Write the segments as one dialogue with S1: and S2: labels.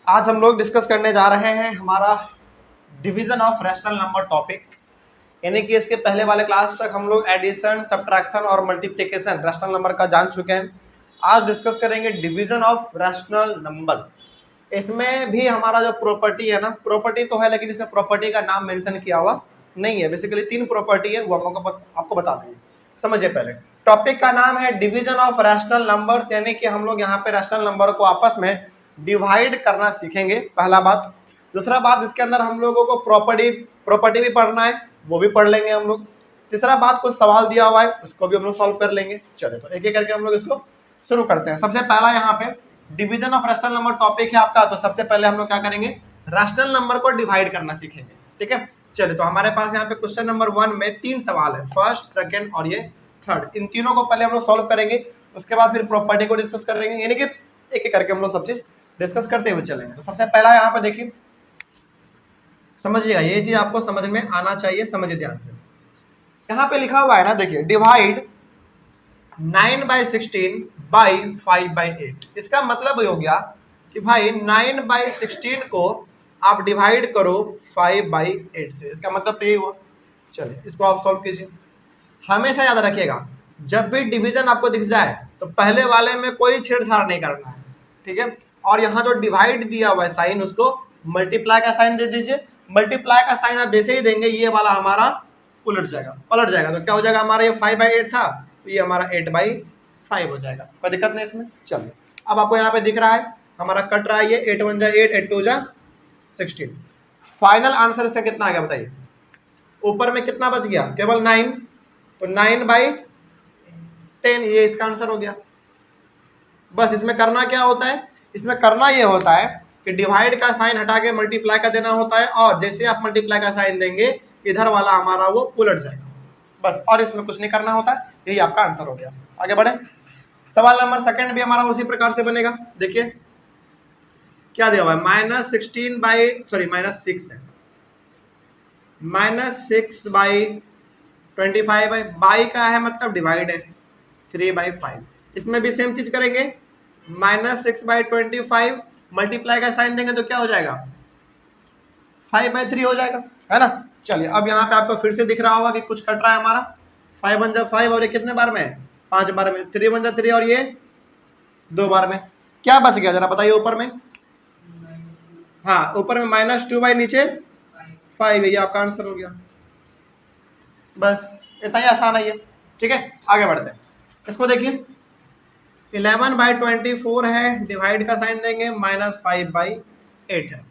S1: आज हम लोग डिस्कस करने जा रहे हैं हमारा division of rational number topic, यानी कि इसके पहले वाले क्लास तक हम लोग एडिशन, सब्ट्रैक्शन और मल्टीप्लिकेशन रैशनल नंबर का जान चुके हैं। आज डिस्कस करेंगे डिवीजन ऑफ रैशनल नंबर्स। इसमें भी हमारा जो प्रॉपर्टी है ना, प्रॉपर्टी तो है लेकिन इसमें प्रॉपर्टी का नाम मेंशन किया हुआ नहीं है। बेसिकली 3 प्रॉपर्टी है, वो आपको बता देंगे। समझिए, पहले टॉपिक का नाम है डिवीजन ऑफ रैशनल नंबर्स, यानी कि हम लोग यहाँ पे रैशनल नंबर को आपस में डिवाइड करना सीखेंगे, पहला बात। दूसरा बात, इसके अंदर हम लोगों को प्रॉपर्टी भी पढ़ना है, वो भी पढ़ लेंगे हम लोग। तीसरा बात, कुछ सवाल दिया हुआ है, उसको भी हम लोग सॉल्व कर लेंगे। चलिए तो एक एक करके हम लोग इसको शुरू करते हैं। सबसे पहला यहाँ पे division of rational number topic है आपका। तो सबसे पहले हम लोग क्या करेंगे, रैशनल नंबर को डिवाइड करना सीखेंगे, ठीक है। चलिए तो हमारे पास यहाँ पे क्वेश्चन नंबर 1 में 3 सवाल है, फर्स्ट, सेकंड और ये थर्ड। इन तीनों को पहले हम लोग सॉल्व करेंगे, उसके बाद फिर प्रॉपर्टी को डिस्कस करेंगे, यानी कि एक एक करके हम लोग सब चीज डिस्कस करते हुए चलेंगे। तो सबसे पहला यहाँ पे देखिए, समझिएगा, ये चीज आपको समझ में आना चाहिए, समझिए ध्यान से। यहाँ पे लिखा हुआ है ना, देखिए, डिवाइड 9/16 बाई 5/8। इसका मतलब हो गया कि भाई 9/16 को आप डिवाइड करो 5/8 से। इसका मतलब तो यही हुआ। चलिए इसको आप सॉल्व कीजिए। हमेशा याद रखिएगा, जब भी डिवीजन आपको दिख जाए तो पहले वाले में कोई छेड़छाड़ नहीं करना है, ठीक है। और यहाँ जो डिवाइड दिया हुआ है साइन, उसको मल्टीप्लाई का साइन दे दीजिए। मल्टीप्लाई का साइन आप जैसे ही देंगे, ये वाला हमारा पलट जाएगा। तो क्या हो जाएगा, हमारा ये 5/8 था, तो ये हमारा 8/5 हो जाएगा। कोई दिक्कत नहीं इसमें। चलिए अब आपको यहाँ पे दिख रहा है, हमारा कट रहा है ये 8 1 जा 8, 8 2 जा 16। फाइनल आंसर इसका कितना आ गया बताइए। ऊपर में कितना बच गया, केवल 9, तो 9/10, ये इसका आंसर हो गया। बस इसमें करना क्या होता है, इसमें करना ये होता है कि डिवाइड का साइन हटा के मल्टीप्लाई का देना होता है, और जैसे आप मल्टीप्लाई का साइन देंगे, इधर वाला हमारा वो उलट जाएगा, बस। और इसमें कुछ नहीं करना होता, यही आपका आंसर हो गया। आगे बढ़े। सवाल नंबर सेकंड भी हमारा उसी प्रकार से बनेगा। देखिए क्या दिया हुआ है, -6 है, -6/25 है, बाई का है मतलब डिवाइड है 3/5। इसमें भी सेम चीज करेंगे, -6/25 मल्टीप्लाई का साइन देंगे तो क्या हो जाएगा, 5/3 हो जाएगा, है ना। चलिए अब यहाँ पे आपको फिर से दिख रहा होगा कि कुछ कट रहा है हमारा। 5 1 जा 5, और ये कितने बार में है, 5 बार में। 3 1 जा 3, और ये 2 बार में। क्या बच गया जरा बताइए ऊपर में। हाँ, ऊपर में -2 नीचे 5, ये आपका आंसर हो गया। बस इतना ही आसान है ये, ठीक है। आगे बढ़ते हैं। इसको देखिए, 11/24 है, डिवाइड का साइन देंगे, -5/8 है।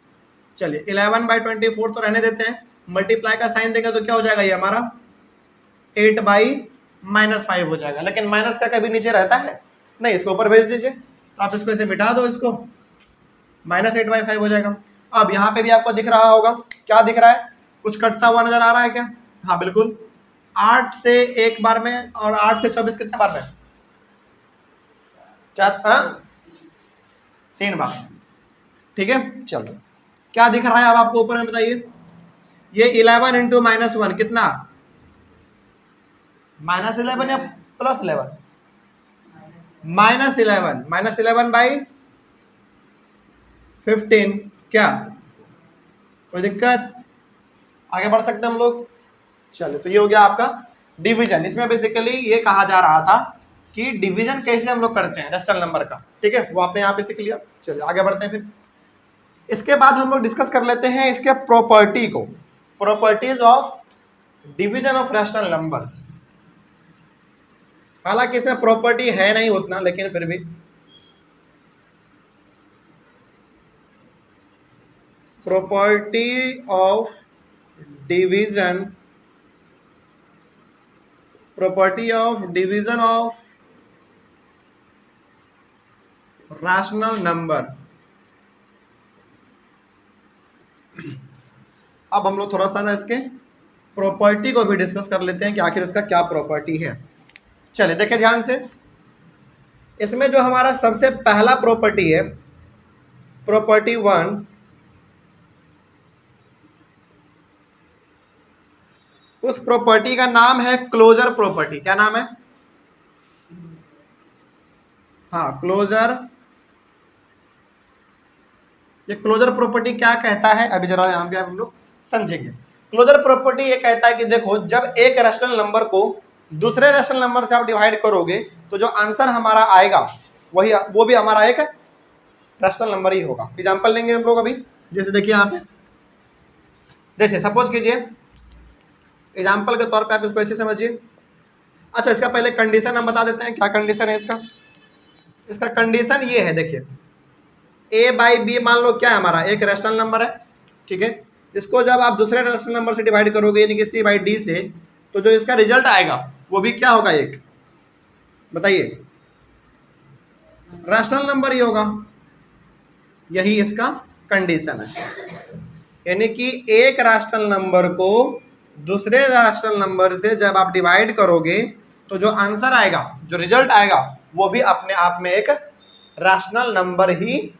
S1: चलिए 11/24 तो रहने देते हैं, मल्टीप्लाई का साइन देंगे तो क्या हो जाएगा, ये हमारा 8/-5 हो जाएगा। लेकिन माइनस का कभी नीचे रहता है नहीं, इसको ऊपर भेज दीजिए। तो आप इसको ऐसे मिटा दो, इसको -8/5 हो जाएगा। अब यहाँ पे भी आपको दिख रहा होगा, क्या दिख रहा है, कुछ कटता हुआ नजर आ रहा है क्या। हाँ बिल्कुल, 8 से 1 बार में, और 8 से 24 कितने बार में, 3 बार, ठीक है। चलो क्या दिख रहा है अब आपको ऊपर में बताइए। ये 11 इंटू -1 कितना, -11 या +11, -11/15। क्या कोई दिक्कत, आगे बढ़ सकते हम लोग। चलो तो ये हो गया आपका डिवीजन। इसमें बेसिकली ये कहा जा रहा था कि डिवीजन कैसे हम लोग करते हैं रैशनल नंबर का, ठीक है, वो आपने यहाँ पे सीख लिया। चलिए आगे बढ़ते हैं। फिर इसके बाद हम लोग डिस्कस कर लेते हैं इसके प्रॉपर्टी को, properties of division of rational numbers. हालांकि इसमें प्रॉपर्टी है नहीं उतना, लेकिन फिर भी property of division, property of division of rational number. अब हम लोग थोड़ा सा ना इसके प्रॉपर्टी को भी डिस्कस कर लेते हैं कि आखिर इसका क्या प्रॉपर्टी है। चलिए देखिए ध्यान से, इसमें जो हमारा सबसे पहला प्रॉपर्टी है, प्रॉपर्टी 1, उस प्रॉपर्टी का नाम है क्लोजर प्रॉपर्टी। क्या नाम है, हाँ, क्लोजर ये क्लोजर प्रॉपर्टी क्या कहता है, अभी जरा यहाँ पे हम लोग समझेंगे। क्लोजर प्रॉपर्टी ये कहता है कि देखो, जब एक रैशनल नंबर को दूसरे रैशनल नंबर से आप डिवाइड करोगे तो जो आंसर हमारा आएगा वो भी हमारा एक रैशनल नंबर ही होगा। एग्जांपल लेंगे हम लोग अभी, जैसे देखिए यहाँ पे, जैसे सपोज कीजिए एग्जांपल के तौर पे आप इसको ऐसे समझिए। अच्छा, इसका पहले कंडीशन हम बता देते हैं, क्या कंडीशन है इसका। इसका कंडीशन ये है, देखिए a बाई बी मान लो क्या है हमारा, एक रैशनल नंबर है, ठीक है। इसको जब आप दूसरे रैशनल नंबर से डिवाइड करोगे यानी कि c बाई डी से, तो जो इसका रिजल्ट आएगा वो भी क्या होगा, एक, बताइए, रैशनल नंबर ही होगा। यही इसका कंडीशन है, यानी कि एक रैशनल नंबर को दूसरे रैशनल नंबर से जब आप डिवाइड करोगे तो जो आंसर आएगा, जो रिजल्ट आएगा, वो भी अपने आप में एक रैशनल नंबर ही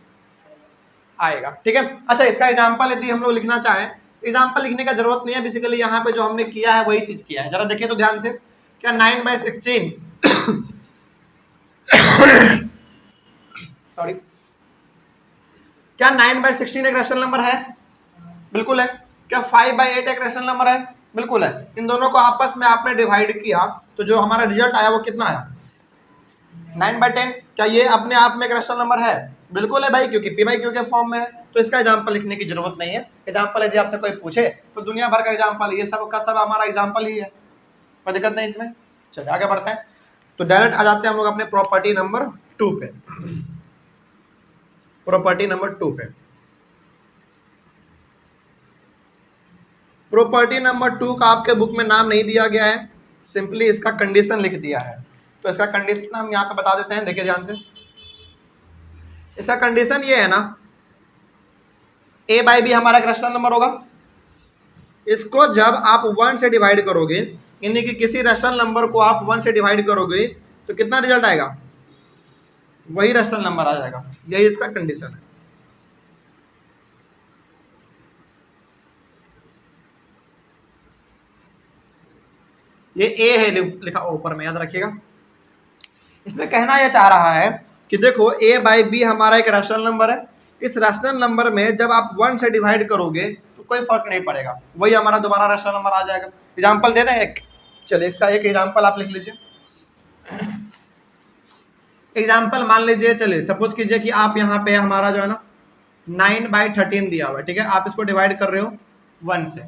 S1: आएगा, ठीक है। अच्छा, इसका एग्जांपल यदि हम लोग लिखना चाहें, एग्जांपल लिखने का जरूरत नहीं है, बेसिकली यहाँ पे जो हमने किया है वही चीज किया है। जरा देखिए तो ध्यान से, क्या 9/16 सॉरी, क्या 9/16 एक रैशनल नंबर है? बिल्कुल है। क्या 5/8 एक रैशनल नंबर है? बिल्कुल है। इन दोनों को आपस में आपने डिवाइड किया तो जो हमारा रिजल्ट आया वो कितना आया, 9/10। क्या ये अपने आप में एक रैशनल नंबर है? बिल्कुल है भाई, क्योंकि पी बाई क्यू के फॉर्म में है, तो इसका एग्जांपल लिखने की जरूरत नहीं है। एग्जांपल यदि आपसे कोई पूछे तो दुनिया भर का एग्जांपल, ये सब का सब हमारा एग्जांपल ही है, कोई दिक्कत नहीं इसमें। चलिए आगे बढ़ते हैं, तो डायरेक्ट आ जाते हैं हम लोग अपने प्रॉपर्टी नंबर 2 पे। प्रॉपर्टी नंबर 2 पे, प्रॉपर्टी नंबर 2 का आपके बुक में नाम नहीं दिया गया है, सिंपली इसका कंडीशन लिख दिया है। तो इसका कंडीशन हम यहाँ पे बता देते हैं, देखिए ध्यान से। इसका कंडीशन ये है ना, a बाई बी हमारा एक रैशनल नंबर होगा, इसको जब आप 1 से डिवाइड करोगे, यानी कि किसी रैशनल नंबर को आप 1 से डिवाइड करोगे तो कितना रिजल्ट आएगा, वही रैशनल नंबर आ जाएगा। यही इसका कंडीशन है। ये a है लिखा ऊपर में, याद रखिएगा। इसमें कहना यह चाह रहा है कि देखो a बाई बी हमारा एक रैशनल नंबर है, इस रैशनल नंबर में जब आप 1 से डिवाइड करोगे तो कोई फर्क नहीं पड़ेगा, वही हमारा दोबारा रैशनल नंबर आ जाएगा। एग्जांपल दे दें एक, चलिए इसका एक एग्जांपल आप लिख लीजिए। एग्जांपल मान लीजिए, चलिए सपोज कीजिए कि आप यहाँ पे हमारा जो है ना 9/13 दिया हुआ है, ठीक है। आप इसको डिवाइड कर रहे हो 1 से,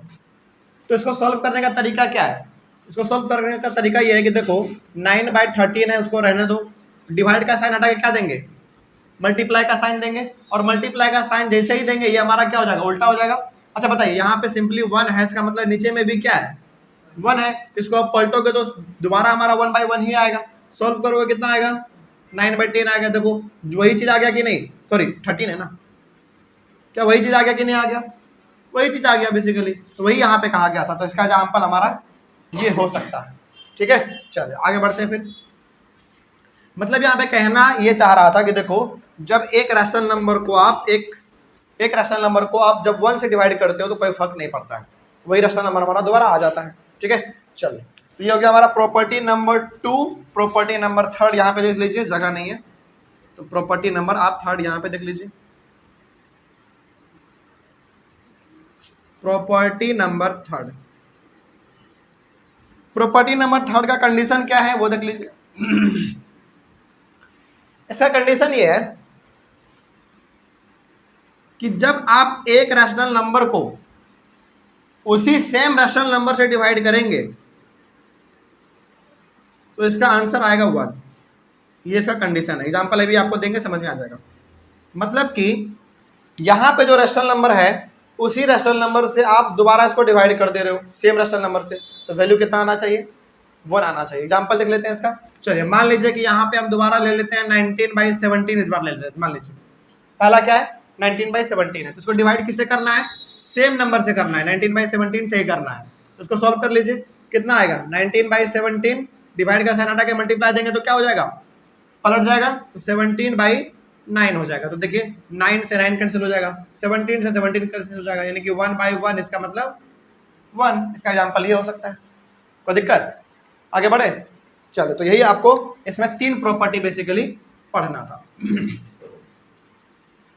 S1: तो इसको सॉल्व करने का तरीका क्या है? इसको सॉल्व करने का तरीका ये है कि देखो 9/13 है, उसको रहने दो, डिवाइड का साइन हटा के क्या देंगे, मल्टीप्लाई का साइन देंगे, और मल्टीप्लाई का साइन जैसे ही देंगे ये हमारा क्या हो जाएगा, उल्टा हो जाएगा। अच्छा बताइए, यहाँ पे सिंपली 1 है, इसका मतलब नीचे में भी क्या है, 1 है। इसको आप पलटोगे तो दोबारा हमारा 1/1 ही आएगा। सॉल्व करोगे कितना आएगा, 9/10 आएगा। देखो वही चीज आ गया कि नहीं, सॉरी 13 है ना, क्या वही चीज आ गया कि नहीं आ गया, वही चीज आ गया बेसिकली, तो वही यहाँ पे कहा गया था। तो इसका एग्जाम्पल हमारा ये हो सकता है, ठीक है। चलिए आगे बढ़ते हैं फिर। मतलब यहाँ पे कहना ये चाह रहा था कि देखो, जब एक रैशनल नंबर को आप एक रैशनल नंबर को आप जब 1 से डिवाइड करते हो तो कोई फर्क नहीं पड़ता है, वही रैशनल नंबर हमारा दोबारा आ जाता है, ठीक है। चलिए, तो ये हो गया हमारा प्रॉपर्टी नंबर 2। प्रॉपर्टी नंबर 3 यहाँ पे देख लीजिए, जगह नहीं है तो प्रॉपर्टी नंबर आप 3 यहाँ पे देख लीजिए। प्रॉपर्टी नंबर 3, प्रॉपर्टी नंबर 3 का कंडीशन क्या है वो देख लीजिए। इसका कंडीशन ये है कि जब आप एक रैशनल नंबर को उसी सेम रैशनल नंबर से डिवाइड करेंगे तो इसका आंसर आएगा 1। ये इसका कंडीशन है। एग्जांपल अभी आपको देंगे, समझ में आ जाएगा। मतलब कि यहाँ पे जो रैशनल नंबर है उसी रैशनल नंबर से आप दोबारा इसको डिवाइड कर दे रहे हो सेम रैशनल नंबर से, तो वैल्यू कितना आना चाहिए, 1 आना चाहिए। एग्जांपल देख लेते हैं इसका। चलिए मान लीजिए कि यहाँ पे हम दोबारा ले लेते हैं 19/17, इस बार ले लेते हैं। मान लीजिए पहला क्या है, 19/17 है, तो इसको डिवाइड किससे करना है, सेम नंबर से करना है, 19/17 से ही करना है। तो इसको सॉल्व कर लीजिए, कितना आएगा, 19/17 डिवाइड का साइन हटा के मल्टीप्लाई देंगे तो क्या हो जाएगा, पलट जाएगा, तो 17/9 हो जाएगा। तो देखिए 9 से 9 कैंसिल हो जाएगा, 17 से 17 कैंसिल हो जाएगा, यानी कि 1/1, इसका मतलब 1। इसका एग्जाम्पल ये हो सकता है। कोई दिक्कत, आगे बढ़े। चलो, तो यही आपको इसमें 3 प्रॉपर्टी बेसिकली पढ़ना था।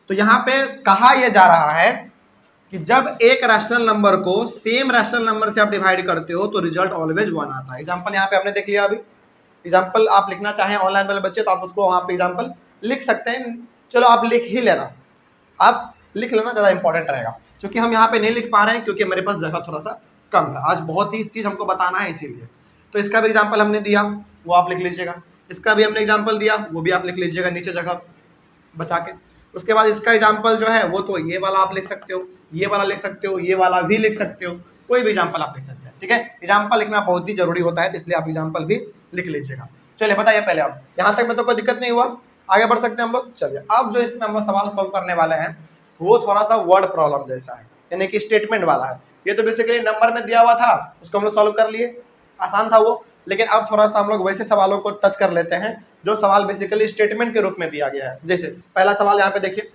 S1: तो यहाँ पे कहा यह जा रहा है कि जब एक रैशनल नंबर को सेम रैशनल नंबर से आप डिवाइड करते हो तो रिजल्ट ऑलवेज 1 आता है। एग्जांपल यहाँ पे आपने देख लिया, अभी एग्जांपल आप लिखना चाहें ऑनलाइन वाले बच्चे तो आप उसको वहाँ पे एग्जांपल लिख सकते हैं। चलो आप लिख ही लेना, आप लिख लेना, ज़्यादा इंपॉर्टेंट रहेगा। क्योंकि हम यहाँ पे नहीं लिख पा रहे हैं क्योंकि मेरे पास जगह थोड़ा सा कम है, आज बहुत ही चीज़ हमको बताना है इसीलिए। तो इसका भी एग्जाम्पल हमने दिया, वो आप लिख लीजिएगा। इसका भी हमने एग्जाम्पल दिया, वो भी आप लिख लीजिएगा नीचे जगह बचा के। उसके बाद इसका एग्जाम्पल जो है वो तो ये वाला आप लिख सकते हो, ये वाला लिख सकते हो, ये वाला भी लिख सकते हो, कोई भी एग्जाम्पल आप लिख सकते हैं। ठीक है, एग्जाम्पल लिखना बहुत ही जरूरी होता है, तो इसलिए आप एग्जाम्पल भी लिख लीजिएगा। चलिए बताइए पहले आप, यहाँ तक में तो कोई दिक्कत नहीं हुआ, आगे बढ़ सकते हैं हम लोग। चलिए अब जो इसमें हम लोग सवाल सॉल्व करने वाले हैं वो थोड़ा सा वर्ड प्रॉब्लम जैसा है, यानी कि स्टेटमेंट वाला है। ये तो बेसिकली नंबर में दिया हुआ था, उसको हम लोग सॉल्व कर लिए, आसान था वो। लेकिन अब थोड़ा सा हम लोग वैसे सवालों को टच कर लेते हैं जो सवाल बेसिकली स्टेटमेंट के रूप में दिया गया है। जैसे पहला सवाल यहाँ पे देखिए,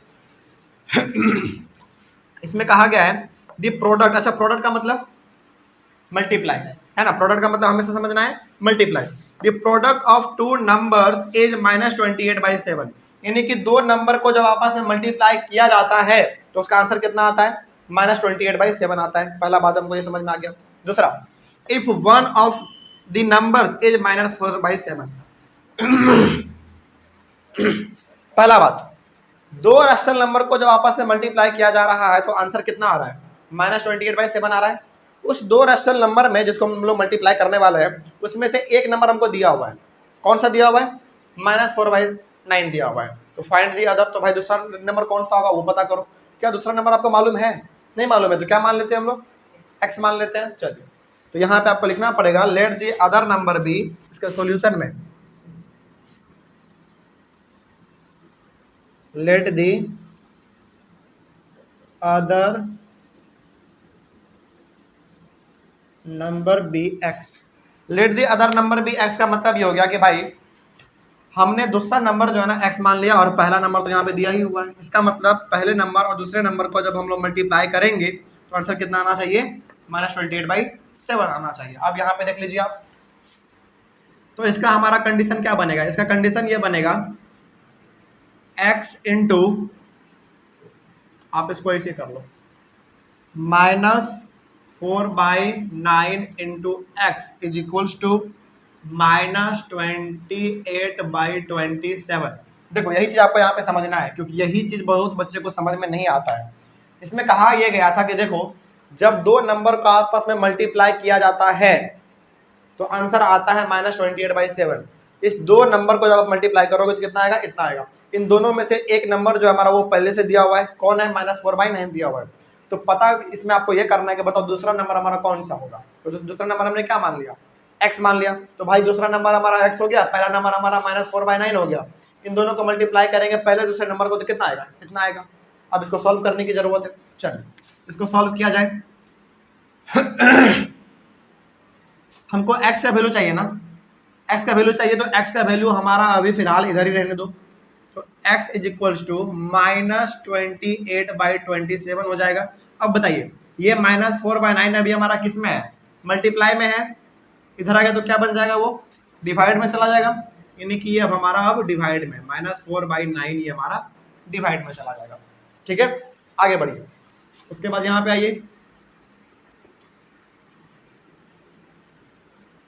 S1: इसमें कहा गया है दी प्रोडक्ट। अच्छा, प्रोडक्ट का मतलब मल्टीप्लाई है ना, प्रोडक्ट का मतलब हमेशा समझना है multiply. The product of two numbers is -28/7, यानी कि दो नंबर को जब आपस में मल्टीप्लाई किया जाता है तो उसका आंसर कितना आता है, -28/7 आता है। पहला बात हमको ये समझ में आ गया। दूसरा, if one of the numbers is -4/7। पहला बात, दो रैशनल नंबर को जब आपस में मल्टीप्लाई किया जा रहा है तो आंसर कितना आ रहा है, -28/7 आ रहा है। उस दो रैशनल नंबर में जिसको हम लोग मल्टीप्लाई करने वाले हैं उसमें से एक नंबर हमको दिया हुआ है, कौन सा दिया हुआ है, -4/9 दिया हुआ है। तो फाइंड दी अदर, तो भाई दूसरा नंबर कौन सा होगा वो पता करो। क्या दूसरा नंबर आपको मालूम है? नहीं मालूम है तो क्या मान लेते हैं हम लोग, x मान लेते हैं। चलिए, तो यहाँ पे आपको लिखना पड़ेगा let the other number be, इसके सॉल्यूशन में let the other number be X. Let the other number be X का मतलब ये हो गया कि भाई हमने दूसरा नंबर जो है ना x मान लिया और पहला नंबर तो यहाँ पे दिया ही हुआ है। इसका मतलब पहले नंबर और दूसरे नंबर को जब हम लोग मल्टीप्लाई करेंगे तो आंसर कितना आना चाहिए, -28/7 आना चाहिए। अब यहाँ पे देख लीजिए आप, तो इसका हमारा कंडीशन क्या बनेगा, इसका कंडीशन ये बनेगा x इंटू, आप इसको ऐसे कर लो, -4/9 into X is equals to -28/27। देखो यही चीज आपको यहाँ पे समझना है क्योंकि यही चीज बहुत बच्चे को समझ में नहीं आता है। इसमें कहा यह गया था कि देखो जब दो नंबर को आपस में मल्टीप्लाई किया जाता है तो आंसर आता है -28/7। इस दो नंबर को जब आप मल्टीप्लाई करोगे तो कितना आएगा, इतना आएगा। इन दोनों में से एक नंबर जो हमारा वो पहले से दिया हुआ है, कौन है, -4/9 दिया हुआ है। तो पता इसमें आपको ये करना है कि बताओ दूसरा नंबर हमारा कौन सा होगा। तो दूसरा नंबर हमने क्या मान लिया, x मान लिया। तो भाई दूसरा नंबर हमारा x हो गया, पहला नंबर हमारा -4/9 हो गया। इन दोनों को मल्टीप्लाई करेंगे पहले दूसरे नंबर को तो कितना आएगा, इतना आएगा। अब इसको सॉल्व करने की जरूरत है। चलिए इसको सॉल्व किया जाए। हमको x का वैल्यू चाहिए ना, x का वैल्यू चाहिए तो x का वैल्यू हमारा अभी फिलहाल इधर ही रहने दो। तो x इज इक्वल्स टू -28/27 हो जाएगा। अब बताइए ये -4/9 अभी हमारा किस में है, मल्टीप्लाई में है। इधर आ गया तो क्या बन जाएगा, वो डिवाइड में चला जाएगा, यानी कि ये अब हमारा अब डिवाइड में -4/9 ये हमारा डिवाइड में चला जाएगा। ठीक है, आगे बढ़िए। उसके बाद यहाँ पे आइए,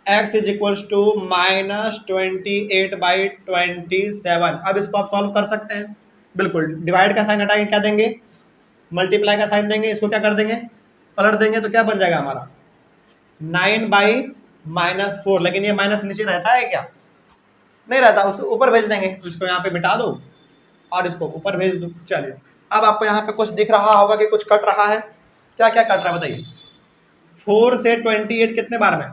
S1: x इज इक्वल्स टू -28/27। अब इसको आप सॉल्व कर सकते हैं, बिल्कुल। डिवाइड का साइन हटा के क्या देंगे, मल्टीप्लाई का साइन देंगे, इसको क्या कर देंगे, पलट देंगे, तो क्या बन जाएगा हमारा 9/-4। लेकिन ये माइनस नीचे रहता है क्या, नहीं रहता, उसको ऊपर भेज देंगे। तो इसको यहाँ पे मिटा दो और इसको ऊपर भेज दो। चलिए अब आपको यहाँ पे कुछ दिख रहा होगा कि कुछ कट रहा है, क्या क्या कट रहा है बताइए। 4 से 28 कितने बार में,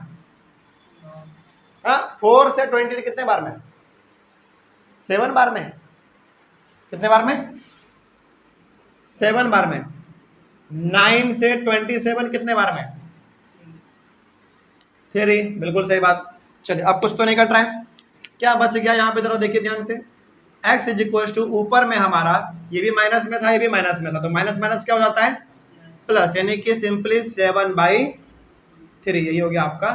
S1: हाँ 4 से 28 कितने बार में, 7 बार में। कितने बार में, 7 बार में। 9 से 27 कितने बार में, 3। बिल्कुल सही बात। चलिए अब कुछ तो नहीं कट रहा है, क्या बच गया यहाँ पे जरा देखिए ध्यान से। x इज इक्वल टू ऊपर में हमारा ये भी माइनस में था, ये भी माइनस में था, तो माइनस माइनस क्या हो जाता है, प्लस, यानी कि सिंपली 7/3। यही हो गया आपका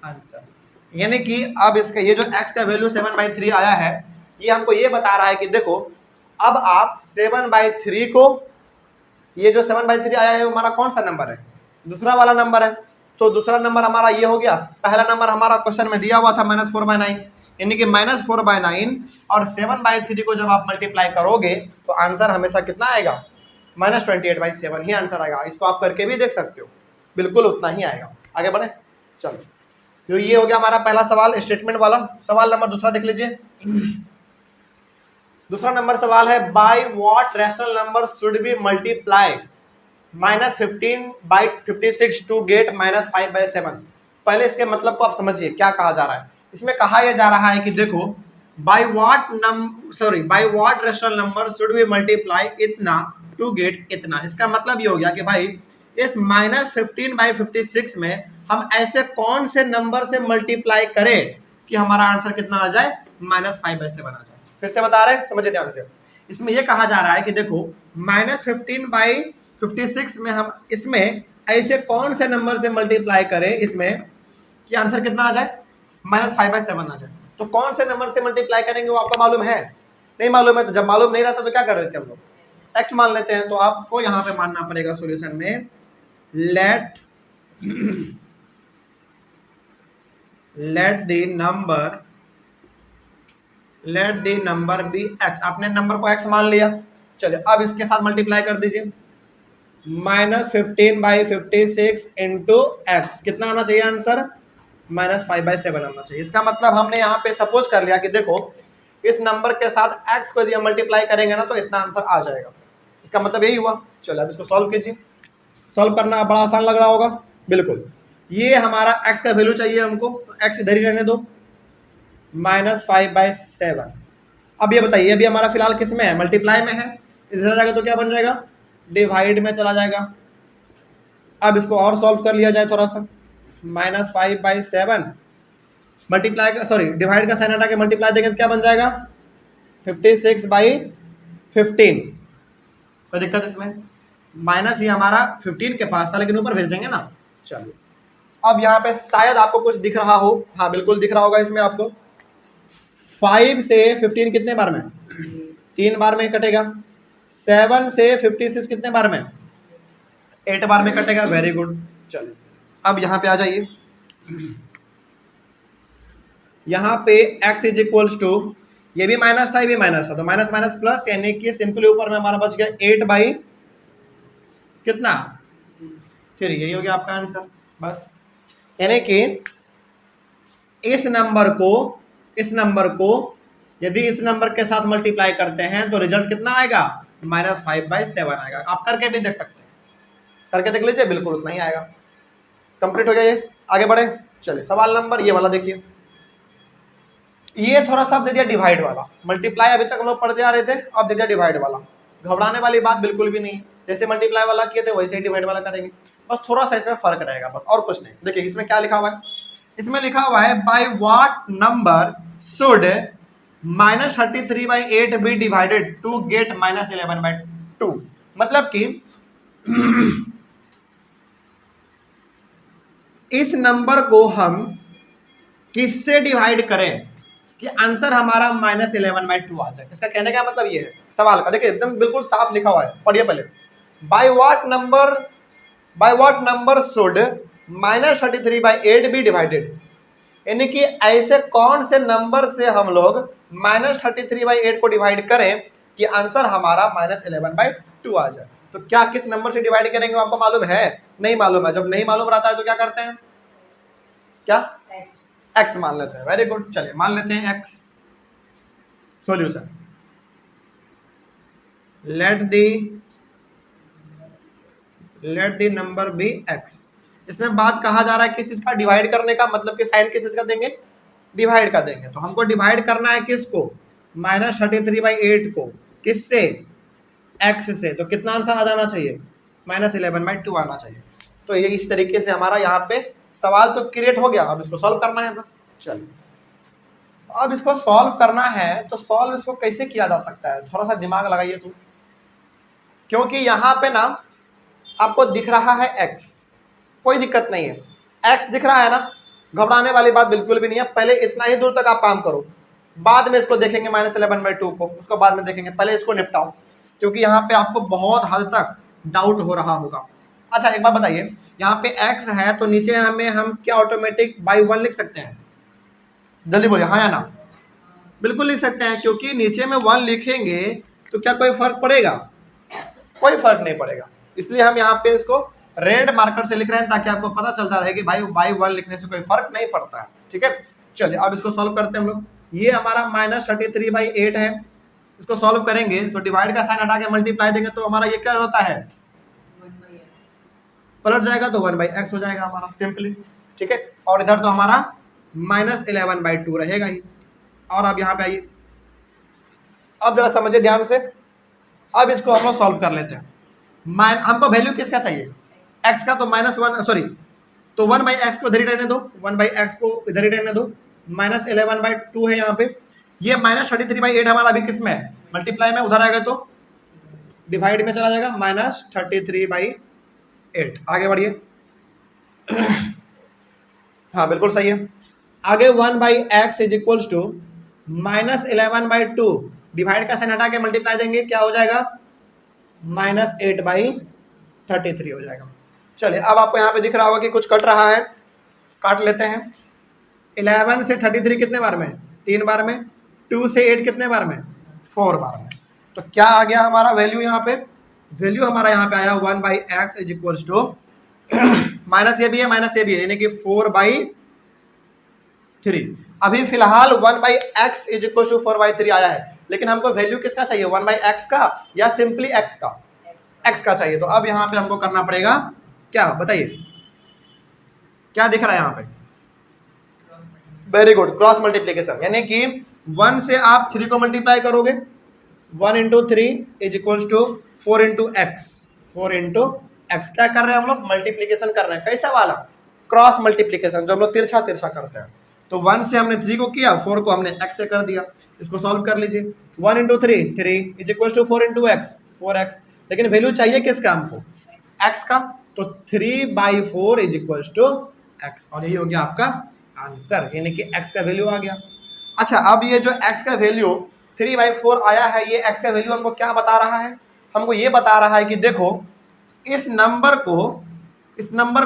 S1: आंसर। यानी कि अब इसका ये जो x का वैल्यू 7/3 आया है, ये हमको ये बता रहा है कि देखो अब आप 7/3 को, ये जो 7/3 आया है वो हमारा कौन सा नंबर है? दूसरा वाला नंबर है। तो दूसरा नंबर हमारा ये हो गया। पहला नंबर हमारा क्वेश्चन में दिया हुआ था -4/9, यानी कि -4/9 और 7/3 को जब आप मल्टीप्लाई करोगे तो आंसर हमेशा कितना आएगा? -28/7 ही आंसर आएगा। इसको आप करके भी देख सकते हो, बिल्कुल उतना ही आएगा। आगे बढ़े, चलो। तो ये हो गया हमारा पहला सवाल, स्टेटमेंट वाला। सवाल नंबर दूसरा देख लीजिए। दूसरा नंबर सवाल है, by what rational number should be multiply -15/56 to get -5/7। पहले इसके मतलब को आप समझिए, क्या कहा जा रहा है। इसमें कहा यह जा रहा है कि देखो, bye what rational number should be multiply इतना टू गेट इतना। इसका मतलब ये हो गया कि भाई इस -15/56 में हम ऐसे कौन से नंबर से मल्टीप्लाई करें कि हमारा आंसर कितना आ जाए? -5/7 आ जाए। फिर से बता रहे हैं, समझिए ध्यान से। इसमें यह कहा जा रहा है कि देखो, -15/56 में हम इसमें ऐसे कौन से नंबर से मल्टीप्लाई करें इसमें कि आंसर कितना आ जाए? -5/7 आ जाए। तो कौन से नंबर से मल्टीप्लाई करेंगे वो आपको मालूम है? नहीं मालूम है। तो जब मालूम नहीं रहता तो क्या कर रहे थे हम लोग? x मान लेते हैं। तो आपको यहां पे मानना पड़ेगा सॉल्यूशन में, let the number be x। आपने नंबर को x मान लिया। चलिए अब इसके साथ मल्टीप्लाई कर दीजिए। -15/56 इंटू एक्स, कितना आना चाहिए आंसर? -5/7 आना चाहिए। इसका मतलब हमने यहाँ पे सपोज कर लिया कि देखो, इस नंबर के साथ x को यदि मल्टीप्लाई करेंगे ना तो इतना आंसर आ जाएगा। इसका मतलब यही हुआ। चलो अब इसको सॉल्व कीजिए। सॉल्व करना बड़ा आसान लग रहा होगा, बिल्कुल। ये हमारा x का वैल्यू चाहिए हमको, तो x इधर ही रहने दो, -5/7। अब ये बताइए, अभी हमारा फिलहाल किस में है? मल्टीप्लाई में है। इधर जाएगा तो क्या बन जाएगा? डिवाइड में चला जाएगा। अब इसको और सॉल्व कर लिया जाए थोड़ा सा। -5/7 मल्टीप्लाई का, सॉरी डिवाइड का साइन हटा के मल्टीप्लाई देंगे तो क्या बन जाएगा? 56/15। कोई दिक्कत इसमें? माइनस ये हमारा 15 के पास था लेकिन ऊपर भेज देंगे ना। चलिए अब यहाँ पे शायद आपको कुछ दिख रहा हो। हाँ बिल्कुल दिख रहा होगा इसमें आपको। 5 से 15 कितने बार में? 3 बार में कटेगा। 7 से 56 कितने बार में? 8 बार में कटेगा। Very good. चलिए अब यहाँ पे आ जाइए। यहाँ पे x इज इक्वल्स टू, ये भी माइनस था ये भी माइनस था, तो माइनस माइनस प्लस, यानी कि सिंपली ऊपर में हमारा बच गया 8 कितना? 3। यही हो गया आपका आंसर बस। यानी कि इस नंबर को यदि इस नंबर के साथ मल्टीप्लाई करते हैं तो रिजल्ट कितना आएगा? -5/7 आएगा। आप करके भी देख सकते हैं, करके देख लीजिए, बिल्कुल उतना ही आएगा। कंप्लीट हो गया ये। आगे बढ़े। चलिए सवाल नंबर ये वाला देखिए। ये थोड़ा सा दे दिया डिवाइड वाला। मल्टीप्लाई अभी तक हम लोग पढ़ते आ रहे थे, अब दे दिया डिवाइड वाला। घबराने वाली बात बिल्कुल भी नहीं। जैसे मल्टीप्लाई वाला किए थे वैसे ही डिवाइड वाला करेंगे, बस थोड़ा सा इसमें फर्क रहेगा, बस और कुछ नहीं। देखिए इसमें क्या लिखा हुआ है। इसमें लिखा हुआ है, by what number should -33/8 be divided to get -11/2। मतलब कि इस नंबर को हम किससे डिवाइड करें कि आंसर हमारा -11/2 आ जाए। इसका कहने का मतलब ये है सवाल का। देखिए एकदम बिल्कुल साफ लिखा हुआ है, पढ़िए पहले। By what number should -33/8 be divided, यानी कि ऐसे कौन से नंबर से हम लोग -33/8 को डिवाइड करें कि आंसर हमारा -11/2 आ जाए। तो क्या किस नंबर से डिवाइड करेंगे आपको मालूम है? नहीं मालूम है। जब नहीं मालूम रहता है तो क्या करते हैं? क्या? x मान लेते हैं। Very good. चलिए मान लेते हैं x। Solution, let the number be x। इसमें बात कहा जा रहा है किस चीज का? डिवाइड करने का। मतलब कि साइन किस चीज का देंगे? डिवाइड का देंगे। तो हमको डिवाइड करना है किसको? -33/8 को। किससे? x से। तो कितना आंसर आ जाना चाहिए? -11/2 आना चाहिए। तो ये इस तरीके से हमारा यहाँ पे सवाल तो क्रिएट हो गया। अब इसको सॉल्व करना है बस। चलिए अब इसको सॉल्व करना है तो सॉल्व इसको कैसे किया जा सकता है? थोड़ा सा दिमाग लगाइए तो। क्योंकि यहाँ पे ना आपको दिख रहा है x, कोई दिक्कत नहीं है। x दिख रहा है ना, घबराने वाली बात बिल्कुल भी नहीं है। पहले इतना ही दूर तक आप काम करो। बाद में इसको देखेंगे -11/2 को, उसको बाद में देखेंगे, पहले इसको निपटाओ क्योंकि यहाँ पे आपको बहुत हद तक डाउट हो रहा होगा। अच्छा एक बात बताइए, यहाँ पे x है तो नीचे हमें हम क्या ऑटोमेटिक बाई 1 लिख सकते हैं? जल्दी बोलिए हाँ या ना। बिल्कुल लिख सकते हैं, क्योंकि नीचे में 1 लिखेंगे तो क्या कोई फर्क पड़ेगा? कोई फर्क नहीं पड़ेगा। इसलिए हम यहाँ पे इसको रेड मार्कर से लिख रहे हैं ताकि आपको पता चलता रहे कि भाई बाई 1 लिखने से कोई फर्क नहीं पड़ता है। ठीक है, चलिए अब इसको सॉल्व करते हैं हम लोग। ये हमारा -33/8 है, इसको सॉल्व करेंगे तो डिवाइड का साइन हटा के मल्टीप्लाई देंगे तो हमारा ये क्या होता है, पलट जाएगा तो 1/x हो जाएगा हमारा सिंपली। ठीक है, और इधर तो हमारा -11/2 रहेगा ही। और अब यहाँ पे आइए, अब जरा समझिए ध्यान से, अब इसको हम लोग सॉल्व कर लेते हैं। हमको वैल्यू किसका चाहिए? x का, तो -1 सॉरी तो 1/x को इधर ही रहने दो, 1/x को इधर ही रहने दो, -11/2 है यहाँ पे। ये -33/8 हमारा अभी किस में है? मल्टीप्लाई में, उधर आएगा तो डिवाइड में चला जाएगा, -33/8। आगे बढ़िए हाँ बिल्कुल सही है। आगे 1/x is equals to -11/2, divide का साइन हटा के मल्टीप्लाई देंगे, क्या हो जाएगा? -8/33 हो जाएगा। चलिए अब आपको यहाँ पे दिख रहा होगा कि कुछ कट रहा है, काट लेते हैं। 11 से 33 कितने बार में? 3 बार में। 2 से 8 कितने बार में? 4 बार में। तो क्या आ गया हमारा वैल्यू? यहाँ पे वैल्यू हमारा यहाँ पे आया 1/x is equals to minus ये भी है माइनस ये भी है, यानी कि 4/3। अभी फिलहाल 1/x इज इक्वल्स टू 4/3 आया है, लेकिन हमको वैल्यू किसका चाहिए? 1/x का या सिंपली x का? x का चाहिए। तो अब यहाँ पे हमको करना पड़ेगा क्या, बताइए क्या दिख रहा है यहाँ पे? वेरी गुड, क्रॉस मल्टीप्लीकेशन, यानी कि 1 से आप 3 को मल्टीप्लाई करोगे, 1 × 3 is equals to 4 × x, 4 × x। क्या कर रहे हैं हम लोग? मल्टीप्लीकेशन कर रहे हैं। कैसा वाला? क्रॉस मल्टीप्लीकेशन, जो हम लोग तिरछा तिरछा करते हैं। तो 1 से हमने 3 को किया, 4 को हमने x से कर दिया। इसको सॉल्व कर लीजिए, 1 × 3 3 is equals to 4 × x 4x। लेकिन वैल्यू चाहिए किसका हमको? x का, तो 3/4 इज इक्वल्स टू x, और यही हो गया आपका आंसर, यानी कि x का वैल्यू आ गया। अच्छा अब ये जो x का वैल्यू 3/4 आया है, ये x का वैल्यू हमको क्या बता रहा है? हमको ये बता रहा है कि देखो इस नंबर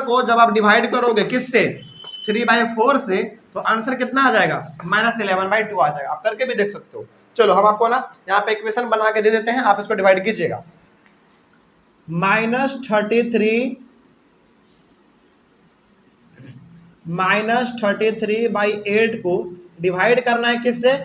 S1: को जब आप डिवाइड करोगे किससे? 3/4 से, तो आंसर कितना आ जाएगा? -11/2 आ जाएगा। आप करके भी देख सकते हो। चलो हम आपको ना यहाँ पे इक्वेशन बना के दे देते हैं, आप इसको डिवाइड कीजिएगा। -33/8 को डिवाइड करना है किससे?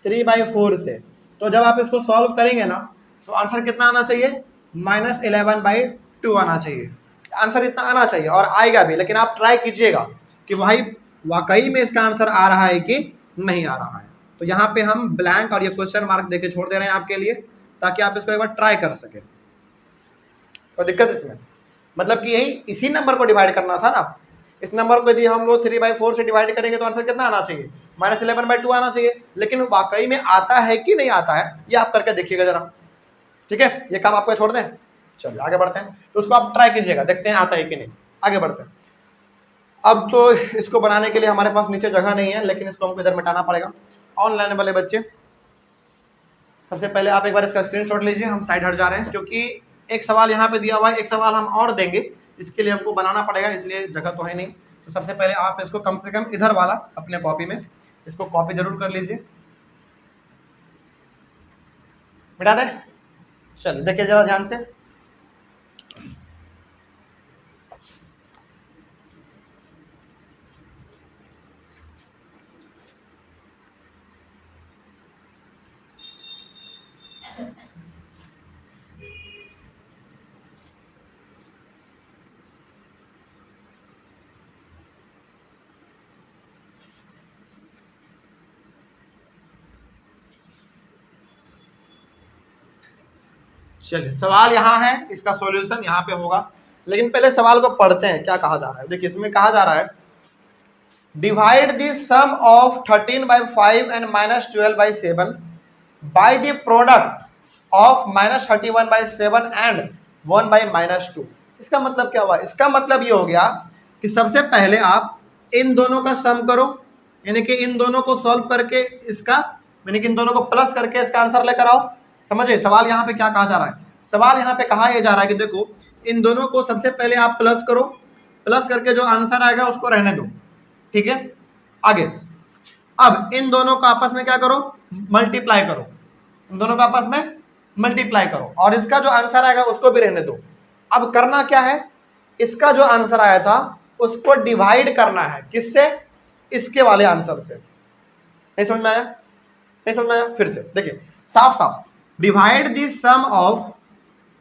S1: 3/4 से। तो जब आप इसको सॉल्व करेंगे ना, तो आंसर कितना आना चाहिए? -11/2 आना चाहिए। आंसर इतना आना चाहिए, और आएगा भी, लेकिन आप ट्राई कीजिएगा कि भाई वाकई में इसका आंसर आ रहा है कि नहीं आ रहा है। तो यहाँ पे हम ब्लैंक और ये क्वेश्चन मार्क देके छोड़ दे रहे हैं आपके लिए, ताकि आप इसको एक बार ट्राई कर सके। कोई दिक्कत इसमें? मतलब कि यही इसी नंबर को डिवाइड करना था ना। इस नंबर को यदि हम लोग 3/4 से डिवाइड करेंगे तो आंसर कितना आना चाहिए? -11/2 आना चाहिए। लेकिन वाकई में आता है कि नहीं आता है, ये आप करके देखिएगा जरा। ठीक है, ये काम आपको छोड़ दें। चलिए आगे बढ़ते हैं, तो उसको आप ट्राई कीजिएगा, देखते हैं आता है कि नहीं। आगे बढ़ते हैं। अब तो इसको बनाने के लिए हमारे पास नीचे जगह नहीं है, लेकिन इसको हमको इधर मिटाना पड़ेगा। ऑनलाइन वाले बच्चे, सबसे पहले आप एक बार इसका स्क्रीनशॉट लीजिए। हम साइड हट जा रहे हैं, क्योंकि एक सवाल यहाँ पे दिया हुआ है, एक सवाल हम और देंगे, इसके लिए हमको बनाना पड़ेगा, इसलिए जगह तो है नहीं। तो सबसे पहले आप इसको कम से कम इधर वाला अपने कॉपी में इसको कॉपी जरूर कर लीजिए। मिटा दे। चलिए देखिए जरा ध्यान से। चलिए सवाल यहाँ है, इसका सॉल्यूशन यहाँ पे होगा, लेकिन पहले सवाल को पढ़ते हैं क्या कहा जा रहा है। देखिए इसमें कहा जा रहा है, divide the some of 13/5 and -12/7 by the product of -31/7 and 1/-2। इसका मतलब क्या हुआ? इसका मतलब ये हो गया कि सबसे पहले आप इन दोनों का सम करो, यानी कि इन दोनों को सॉल्व करके इसका, यानी कि इन दोनों को प्लस करके इसका आंसर लेकर आओ। समझे सवाल यहाँ पे क्या कहा जा रहा है? सवाल यहाँ पे कहा यह जा रहा है कि देखो इन दोनों को सबसे पहले आप प्लस करो, प्लस करके जो आंसर आएगा उसको रहने दो, ठीक है। आगे अब इन दोनों को आपस में क्या करो, मल्टीप्लाई करो, इन दोनों को आपस में मल्टीप्लाई करो और इसका जो आंसर आएगा उसको भी रहने दो। अब करना क्या है, इसका जो आंसर आया था उसको डिवाइड करना है, किससे? इसके वाले आंसर से। नहीं समझ में आया? नहीं समझ में आया? फिर से देखिए साफ साफ, डिवाइड द सम ऑफ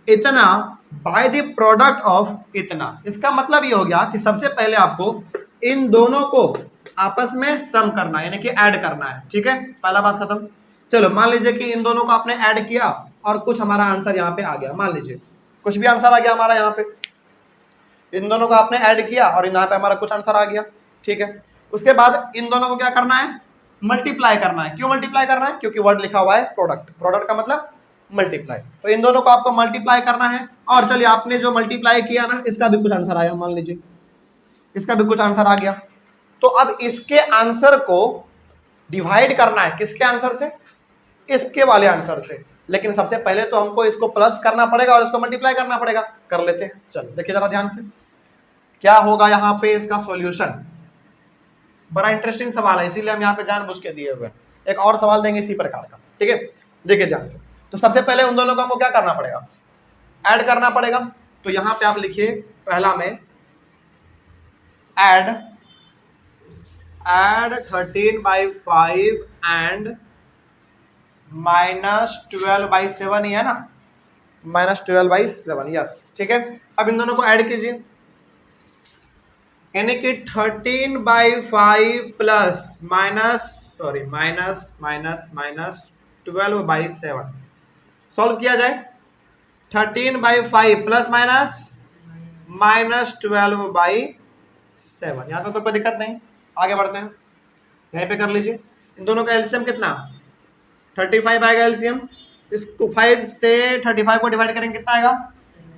S1: इतना बाय द प्रोडक्ट ऑफ इतना। इसका मतलब ये हो गया कि सबसे पहले आपको इन दोनों को आपस में सम करना है, यानी कि ऐड करना है, ठीक है। पहला बात खत्म। चलो मान लीजिए कि इन दोनों को आपने ऐड किया और कुछ हमारा आंसर यहाँ पे आ गया, मान लीजिए कुछ भी आंसर आ गया हमारा यहाँ पे, इन दोनों को आपने ऐड किया और यहाँ पे हमारा कुछ आंसर आ गया, ठीक है। उसके बाद इन दोनों को क्या करना है, मल्टीप्लाई करना है। क्यों मल्टीप्लाई करना है? क्योंकि वर्ड लिखा हुआ है प्रोडक्ट, प्रोडक्ट का मतलब मल्टीप्लाई। तो इन दोनों को आपको मल्टीप्लाई करना है और चलिए आपने जो मल्टीप्लाई किया ना इसका भी कुछ आंसर आया, मान लीजिए इसका भी कुछ आंसर आ गया। तो अब इसके आंसर को डिवाइड करना है, किसके आंसर से? इसके वाले आंसर से। लेकिन सबसे पहले तो हमको इसको प्लस करना पड़ेगा और इसको मल्टीप्लाई करना पड़ेगा। कर लेते हैं, चलो देखिए जरा ध्यान से क्या होगा यहाँ पे इसका सॉल्यूशन। बड़ा इंटरेस्टिंग सवाल है, इसीलिए हम यहाँ पे जानबूझ के दिए हुए हैं। एक और सवाल देंगे इसी प्रकार का, ठीक है। देखिए ध्यान से, तो सबसे पहले उन दोनों को हमको क्या करना पड़ेगा, ऐड करना पड़ेगा। तो यहाँ पे आप लिखिए पहला में ऐड 13/5 एंड -12/7 ही है ना, -12/7, यस, ठीक है। अब इन दोनों को ऐड कीजिए, यानी कि 13/5 प्लस -12/7 सॉल्व किया जाए। 13/5 प्लस -12/7, यहाँ तक तो कोई दिक्कत नहीं। आगे बढ़ते हैं, यहीं पे कर लीजिए। इन दोनों का एलसीएम कितना, 35 आएगा एलसीएम। इसको 5 से 35 को डिवाइड करेंगे कितना आएगा,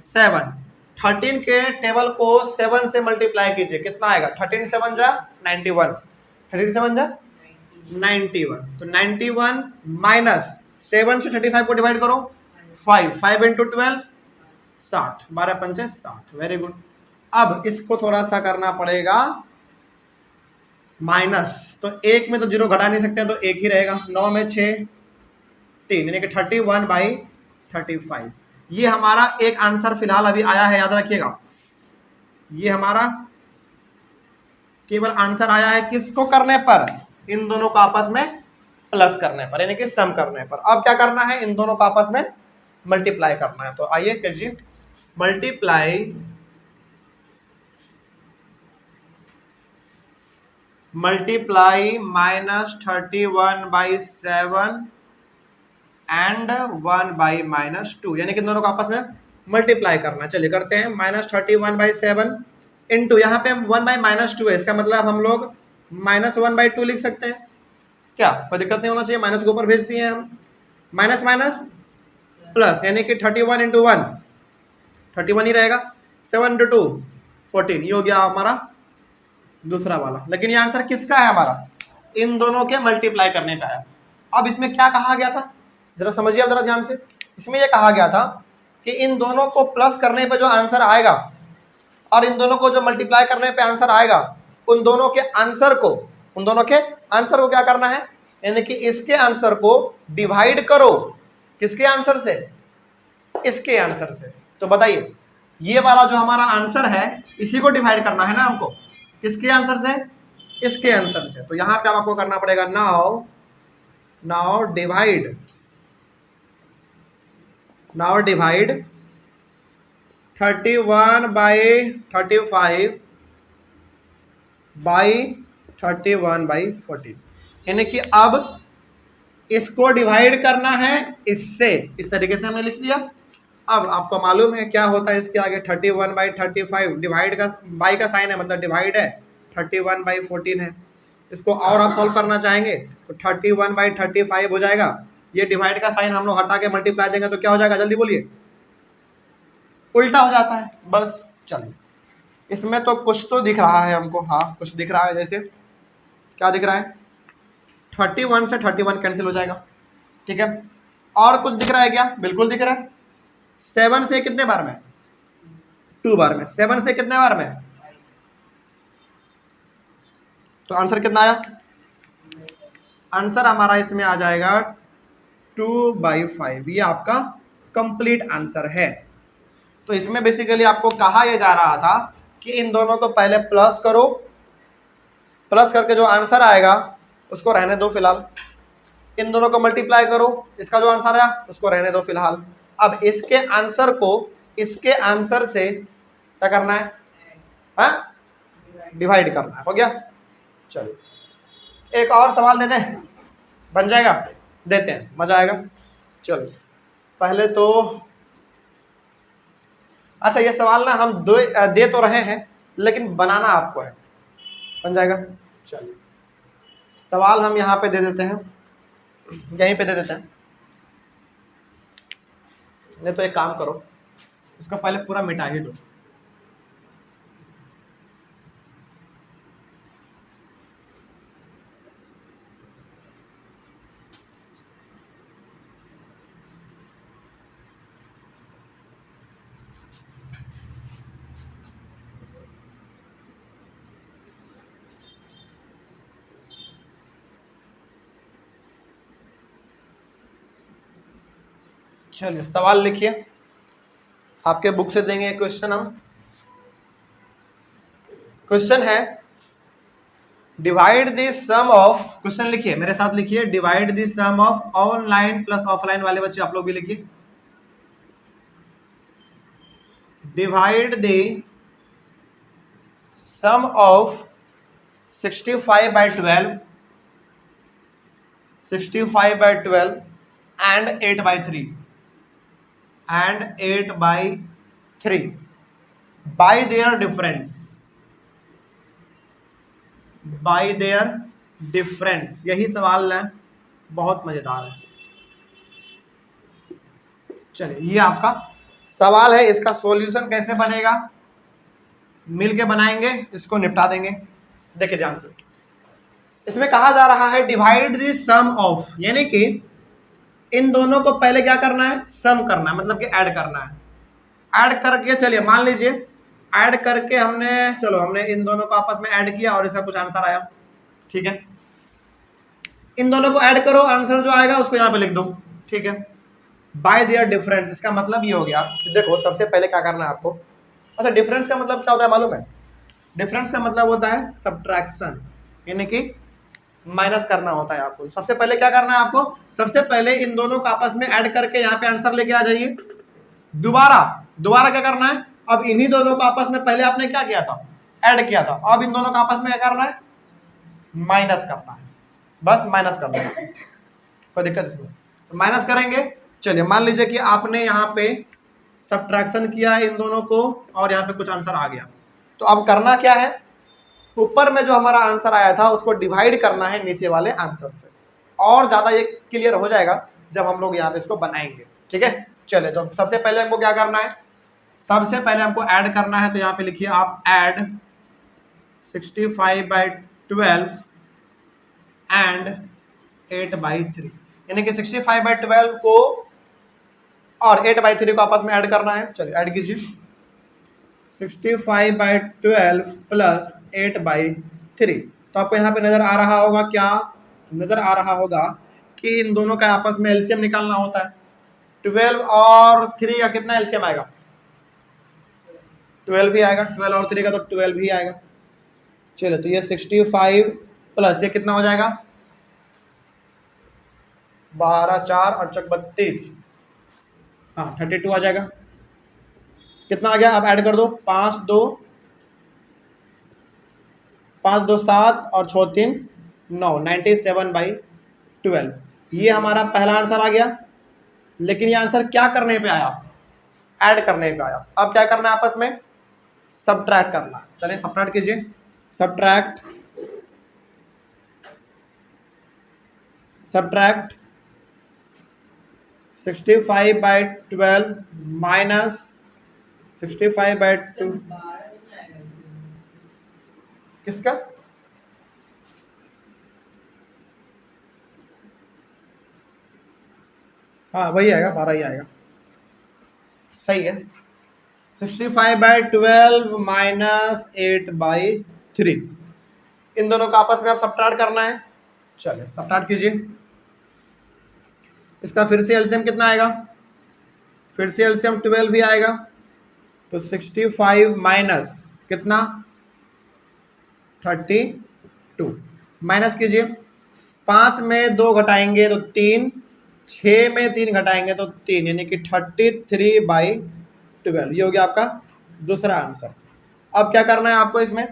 S1: 7। 13 के टेबल को 7 से मल्टीप्लाई कीजिए, कितना आएगा, 13 7 जा 91, 13 7 जा 91। तो 91 माइनस 7 से 35 को डिवाइड करो, 5 इंटू 12 60, 12 पंचे 60, वेरी गुड। अब इसको थोड़ा सा करना पड़ेगा माइनस, तो एक में तो जीरो घटा नहीं सकते हैं तो एक ही रहेगा। 9 में 6 3, यानी कि 31/35। ये हमारा एक आंसर फिलहाल अभी आया है, याद रखिएगा। ये हमारा केवल आंसर आया है किसको करने पर, इन दोनों को आपस में प्लस करने पर, यानी कि सम करने पर। अब क्या करना है, इन दोनों को आपस में मल्टीप्लाई करना है। तो आइए कीजिए, मल्टीप्लाई -31/7 एंड 1/-2, यानी कि दोनों को आपस में मल्टीप्लाई करना। चलिए करते हैं, -31/7 इंटू, यहाँ पे 1/-2 है, इसका मतलब हम लोग -1/2 लिख सकते हैं। क्या कोई दिक्कत नहीं होना चाहिए, माइनस के ऊपर भेज दिए हम, माइनस माइनस प्लस, यानी कि 31 इंटू 1 31 ही रहेगा, 7 इंटू 2 14, ये हो गया हमारा दूसरा वाला। लेकिन ये आंसर किसका है हमारा, इन दोनों के मल्टीप्लाई करने का है। अब इसमें क्या कहा गया था, जरा समझिए आप जरा ध्यान से। इसमें यह कहा गया था कि इन दोनों को प्लस करने पे जो आंसर आएगा और इन दोनों को जो मल्टीप्लाई करने पे आंसर आएगा, उन दोनों के आंसर को क्या करना है, यानी कि इसके आंसर को डिवाइड करो, किसके आंसर से, इसके आंसर से। तो बताइए ये वाला जो हमारा आंसर है इसी को डिवाइड करना है ना हमको, किसके आंसर से, इसके आंसर से। तो यहां पे आपको करना पड़ेगा नाउ डिवाइड 31/35 बाई 31/14, यानी कि अब इसको डिवाइड करना है इससे, इस तरीके से हमने लिख दिया। अब आपको मालूम है क्या होता है इसके आगे, 31/35 डिवाइड का बाई का साइन है, मतलब डिवाइड है, 31/14 है। इसको और आप सॉल्व करना चाहेंगे तो 31/35 हो जाएगा। ये डिवाइड का साइन हम लोग हटा के मल्टीप्लाई देंगे तो क्या हो जाएगा, जल्दी बोलिए, उल्टा हो जाता है। बस चलिए, इसमें तो कुछ तो दिख रहा है हमको, हाँ कुछ दिख रहा है, जैसे क्या दिख रहा है 31 से 31 कैंसिल हो जाएगा, ठीक है। और कुछ दिख रहा है क्या? बिल्कुल दिख रहा है। 7 से कितने बार में? 2 बार में। 7 से कितने बार में? तो आंसर कितना आया? आंसर हमारा इसमें आ जाएगा 2/5। ये आपका कंप्लीट आंसर है। तो इसमें बेसिकली आपको कहा यह जा रहा था कि इन दोनों को पहले प्लस करो, प्लस करके जो आंसर आएगा उसको रहने दो फिलहाल। इन दोनों को मल्टीप्लाई करो, इसका जो आंसर आया उसको रहने दो फिलहाल। अब इसके आंसर को इसके आंसर से क्या करना है? हाँ, डिवाइड करना है। हो गया? चलो एक और सवाल देते हैं, बन जाएगा? देते हैं, मजा आएगा। चलो पहले तो अच्छा, ये सवाल ना हम दे तो रहे हैं लेकिन बनाना आपको है, बन जाएगा। चलिए सवाल हम यहाँ पे दे देते हैं, यहीं पे दे देते हैं। नहीं तो एक काम करो, इसको पहले पूरा मिटा ही दो। चलिए सवाल लिखिए, आपके बुक से देंगे क्वेश्चन हम। क्वेश्चन है divide the some of, question लिखिए मेरे साथ, लिखिए divide the some of online plus offline वाले बच्चे आप लोग भी लिखिए। डिवाइड द सम ऑफ 65/12 65/12 and 8/3 and 8/3 by their difference, by their difference. यही सवाल है, बहुत मजेदार है। चलिए ये आपका सवाल है, इसका सॉल्यूशन कैसे बनेगा मिलके बनाएंगे, इसको निपटा देंगे। देखिए ध्यान से, इसमें कहा जा रहा है डिवाइड द सम ऑफ, यानी कि इन दोनों को पहले क्या करना है? सम करना है, मतलब कि ऐड करना है। ऐड करके चलिए मान लीजिए ऐड करके हमने इन दोनों को आपस में ऐड किया और इसका कुछ आंसर आया, ठीक है। इन दोनों को ऐड करो, आंसर जो आएगा उसको यहाँ पे लिख दो, ठीक है। बाय देयर डिफरेंस, इसका मतलब ये हो गया कि देखो सबसे पहले क्या करना है आपको। अच्छा, डिफरेंस का मतलब क्या होता है मालूम है? डिफरेंस का मतलब होता है सब्ट्रैक्शन, यानी कि माइनस करना होता है आपको। सबसे पहले क्या करना है आपको? सबसे पहले इन दोनों को आपस में ऐड करके यहाँ पे आंसर लेके आ जाइए। दोबारा क्या करना है? अब इन्हीं दोनों को आपस में पहले आपने क्या किया था? ऐड किया था। अब इन दोनों को आपस में क्या करना है? माइनस करना है, बस माइनस करना है, कोई दिक्कत इसमें। तो माइनस करेंगे। चलिए मान लीजिए कि आपने यहाँ पे सब्ट्रैक्शन किया इन दोनों को और यहाँ पे कुछ आंसर आ गया। तो अब करना क्या है? ऊपर में जो हमारा आंसर आया था उसको डिवाइड करना है नीचे वाले आंसर से, और ज्यादा ये क्लियर हो जाएगा जब हम लोग यहाँ पे इसको बनाएंगे, ठीक है। चलिए तो सबसे पहले हमको क्या करना है? सबसे पहले हमको ऐड करना है, तो यहाँ पे लिखिए आप ऐड 65/12 एंड 8/3, यानी कि 65/12 को और 8/3 को आपस में ऐड करना है। चलिए ऐड कीजिए, 65/12 प्लस 8/3। तो आपको यहाँ पे नजर आ रहा होगा, क्या नजर आ रहा होगा कि इन दोनों का आपस में एलसीएम निकालना होता है। 12 और 3 का कितना एलसीएम आएगा? 12 ही आएगा। 12 और 3 का तो 12 ही आएगा। चलो तो ये 65 प्लस ये कितना हो जाएगा? 12 4 और 32, हाँ 32 आ जाएगा। कितना आ गया? आप ऐड कर दो, 5 2 7 और 6 3 9, 97/12। ये हमारा पहला आंसर आ गया। लेकिन ये आंसर क्या करने पे आया? ऐड करने पे आया। अब क्या करना है? आपस में सब्ट्रैक्ट करना। चलिए सब्ट्रैक्ट कीजिए, सब्ट्रैक्ट 65/12 माइनस 65/2 किसका? हाँ वही आएगा, 12 ही आएगा, सही है। 65/12 माइनस 8/3, इन दोनों को आपस में आप सबट्रैक्ट करना है। चलिए सबट्रैक्ट कीजिए। इसका फिर से एलसीएम कितना आएगा, फिर से एलसीएम 12 ही आएगा। तो 65 माइनस कितना 32, माइनस कीजिए। 5 में 2 घटाएंगे तो 3, 6 में 3 घटाएंगे तो 3, यानी कि 33/12, ये हो गया आपका दूसरा आंसर। अब क्या करना है आपको इसमें,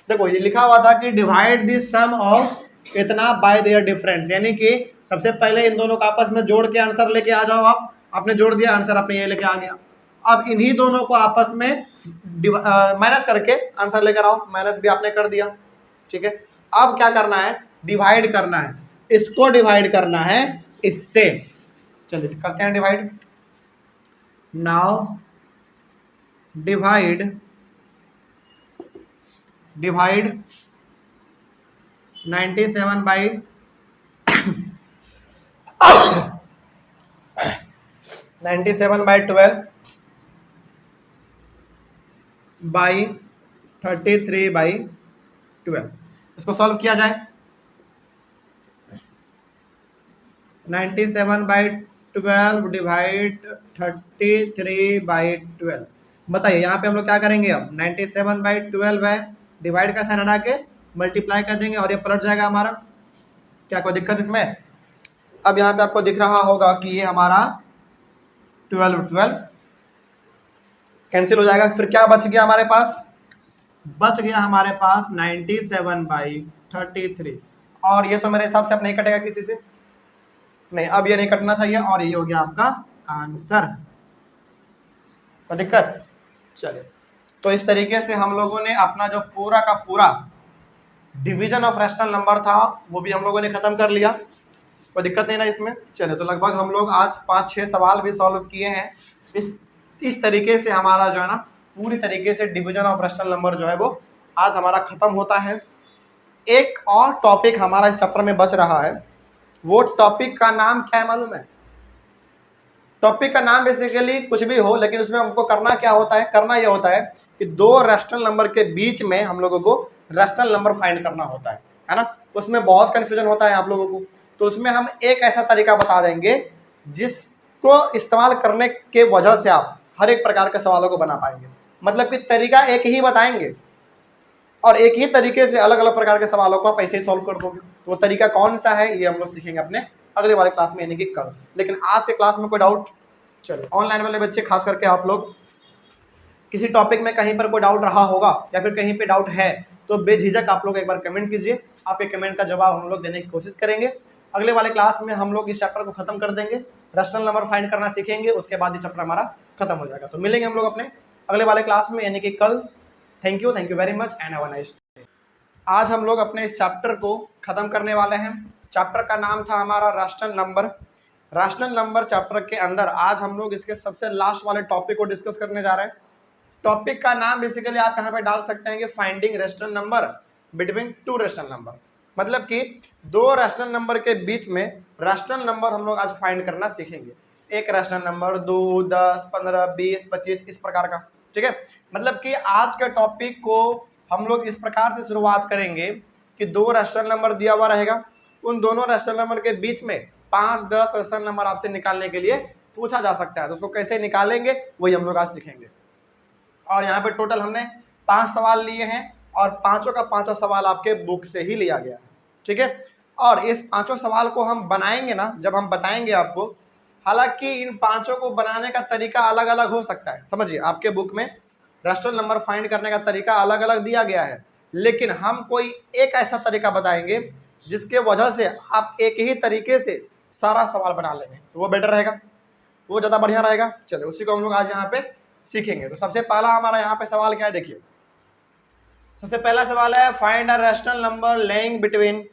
S1: देखो ये लिखा हुआ था कि डिवाइड द सम ऑफ इतना बाय देयर डिफरेंस, यानी कि सबसे पहले इन दोनों को आपस में जोड़ के आंसर लेके आ जाओ। आप आपने जोड़ दिया, आंसर आपने ये लेके आ गया। अब इन्हीं दोनों को आपस में माइनस करके आंसर लेकर आओ, माइनस भी आपने कर दिया, ठीक है। अब क्या करना है, डिवाइड करना है, इसको डिवाइड करना है इससे। चलिए करते हैं डिवाइड। नाउ डिवाइड 97/12 बाई 33/12, इसको सॉल्व किया जाए। 97/12 डिवाइड 33/12, बताइए यहाँ पे हम लोग क्या करेंगे। अब 97/12 है, डिवाइड का साइन हटा के मल्टीप्लाई कर देंगे और ये पलट जाएगा हमारा। क्या कोई दिक्कत इसमें। अब यहाँ पे आपको दिख रहा होगा कि ये हमारा 12 कैंसिल हो जाएगा। फिर क्या बच गया हमारे पास, बच गया हमारे पास 97/33, और ये तो मेरे हिसाब से अब नहीं कटेगा किसी से, नहीं अब ये नहीं कटना चाहिए, और ये हो गया आपका आंसर। कोई दिक्कत। चलिए तो इस तरीके से हम लोगों ने अपना जो पूरा का पूरा डिवीजन ऑफ रैशनल नंबर था वो भी हम लोगों ने खत्म कर लिया। कोई दिक्कत नहीं ना इसमें। चलिए तो लगभग हम लोग आज 5-6 सवाल भी सॉल्व किए हैं। इस तरीके से हमारा जो है ना पूरी तरीके से डिवीजन ऑफ रैशनल नंबर जो है वो आज हमारा खत्म होता है। एक और टॉपिक हमारा इस चैप्टर में बच रहा है, वो टॉपिक का नाम क्या है मालूम है। टॉपिक का नाम बेसिकली कुछ भी हो, लेकिन उसमें हमको करना क्या होता है, करना यह होता है कि दो रैशनल नंबर के बीच में हम लोगों को रैशनल नंबर फाइंड करना होता है ना। उसमें बहुत कंफ्यूजन होता है आप लोगों को, तो उसमें हम एक ऐसा तरीका बता देंगे जिसको इस्तेमाल करने के वजह से आप हर एक प्रकार के सवालों को बना पाएंगे। मतलब कि तरीका एक ही बताएंगे और एक ही तरीके से अलग अलग प्रकार के सवालों को आप ऐसे ही सॉल्व कर दोगे। वो तरीका कौन सा है ये हम लोग सीखेंगे अपने अगले वाले क्लास में, यानी कि कल। लेकिन आज के क्लास में कोई डाउट, चलो ऑनलाइन वाले बच्चे खास करके आप लोग किसी टॉपिक में कहीं पर कोई डाउट रहा होगा या फिर कहीं पे डाउट है तो बेझिझक आप लोग एक बार कमेंट कीजिए। आपके कमेंट का जवाब हम लोग देने की कोशिश करेंगे। अगले वाले क्लास में हम लोग इस चैप्टर को खत्म कर देंगे, रैशनल नंबर फाइंड करना सीखेंगे, उसके बाद ये चैप्टर हमारा खत्म हो जाएगा। तो मिलेंगे हम लोग अपने अगले वाले क्लास में, यानी कि कल। Thank you very much and have a nice day. आज हम लोग अपने इस चैप्टर को खत्म करने वाले हैं। चैप्टर का नाम था हमारा rational number. Rational number chapter के अंदर आज हम लोग इसके सबसे लास्ट वाले टॉपिक को डिस्कस करने जा रहे हैं। टॉपिक का नाम बेसिकली आप यहाँ पे डाल सकते हैं कि finding rational number between two rational number. मतलब कि दो रैशनल नंबर के बीच में रैशनल नंबर हम लोग आज फाइंड करना सीखेंगे। एक रैशनल नंबर, 2, 10, 15, 20, 25 इस प्रकार का, ठीक है। मतलब कि आज के टॉपिक को हम लोग इस प्रकार से शुरुआत करेंगे कि दो रैशनल नंबर दिया हुआ रहेगा, उन दोनों रैशनल नंबर के बीच में 5-10 रैशनल नंबर आपसे निकालने के लिए पूछा जा सकता है। तो उसको कैसे निकालेंगे वही हम लोग आज सीखेंगे। और यहाँ पे टोटल हमने 5 सवाल लिए हैं और पांचों का पांचों सवाल आपके बुक से ही लिया गया है, ठीक है। और इस पांचों सवाल को हम बनाएंगे ना, जब हम बताएंगे आपको, हालांकि इन पांचों को बनाने का तरीका अलग अलग हो सकता है। समझिए आपके बुक में रैशनल नंबर फाइंड करने का तरीका अलग अलग दिया गया है, लेकिन हम कोई एक ऐसा तरीका बताएंगे जिसके वजह से आप एक ही तरीके से सारा सवाल बना लेंगे, तो वो बेटर रहेगा, वो ज़्यादा बढ़िया रहेगा। चलिए उसी को हम लोग आज यहाँ पे सीखेंगे। तो सबसे पहला हमारा यहाँ पे सवाल क्या है, देखिए सबसे पहला सवाल है find a rational number laying between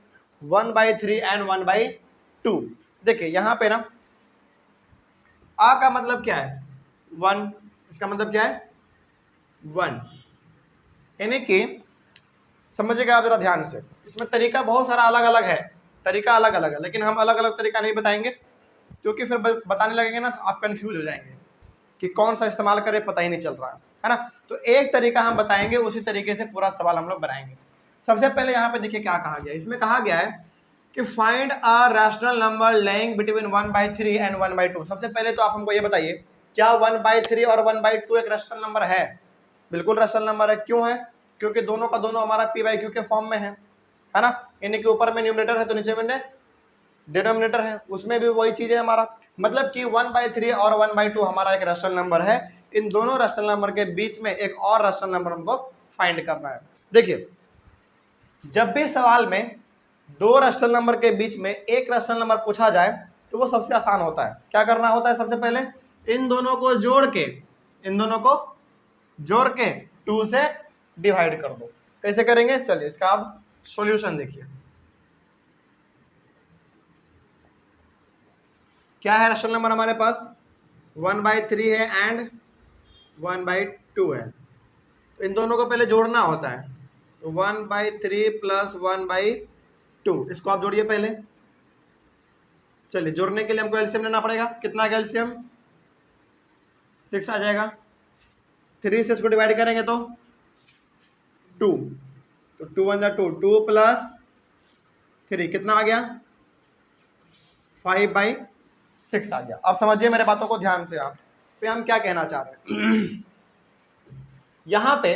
S1: 1/3 and 1/2। देखिए यहाँ पे ना आ का मतलब क्या है 1, इसका मतलब क्या है 1, यानी कि समझिएगा आप जरा ध्यान से। इसमें तरीका बहुत सारा अलग अलग है, तरीका अलग अलग है, लेकिन हम अलग अलग तरीका नहीं बताएंगे। क्योंकि फिर बताने लगेंगे ना आप कंफ्यूज हो जाएंगे कि कौन सा इस्तेमाल करें, पता ही नहीं चल रहा है ना। तो एक तरीका हम बताएंगे, उसी तरीके से पूरा सवाल हम लोग बनाएंगे। सबसे पहले यहाँ पे देखिए क्या कहा गया, इसमें कहा गया है कि find a rational number laying between 1/3 and 1/2। सबसे पहले तो आप हमको ये बताइए, क्या 1/3 और 1/2 एक रैशनल नंबर है? बिल्कुल रैशनल नंबर है। क्यों है? क्योंकि दोनों का दोनों हमारा p/q के फॉर्म में है ना। यानी कि ऊपर में न्यूमरेटर है तो नीचे में डिनोमिनेटर है, उसमें भी वही चीज है हमारा। मतलब कि 1/3 और 1/2 हमारा एक रैशनल नंबर है। इन दोनों रैशनल नंबर के बीच में एक और रैशनल नंबर हमको फाइंड करना है। देखिए, जब भी सवाल में दो रैशनल नंबर के बीच में एक रैशनल नंबर पूछा जाए तो वो सबसे आसान होता है। क्या करना होता है? सबसे पहले इन दोनों को जोड़ के 2 से डिवाइड कर दो। कैसे करेंगे? चलिए इसका आप सॉल्यूशन देखिए। क्या है रैशनल नंबर हमारे पास? 1/3 है एंड 1/2 है। तो इन दोनों को पहले जोड़ना होता है, तो 1/3 प्लस 1/2 इसको आप जोड़िए पहले। चलिए, जोड़ने के लिए हमको एलसीएम लेना पड़ेगा। कितना का एलसीएम? 6 आ जाएगा। 3 से इसको डिवाइड करेंगे तो 2, तो 2 1 2, 2 प्लस 3 कितना आ गया? 5/6 आ गया। अब समझिए मेरे बातों को ध्यान से आप, पे हम क्या कहना चाह रहे हैं। यहाँ पे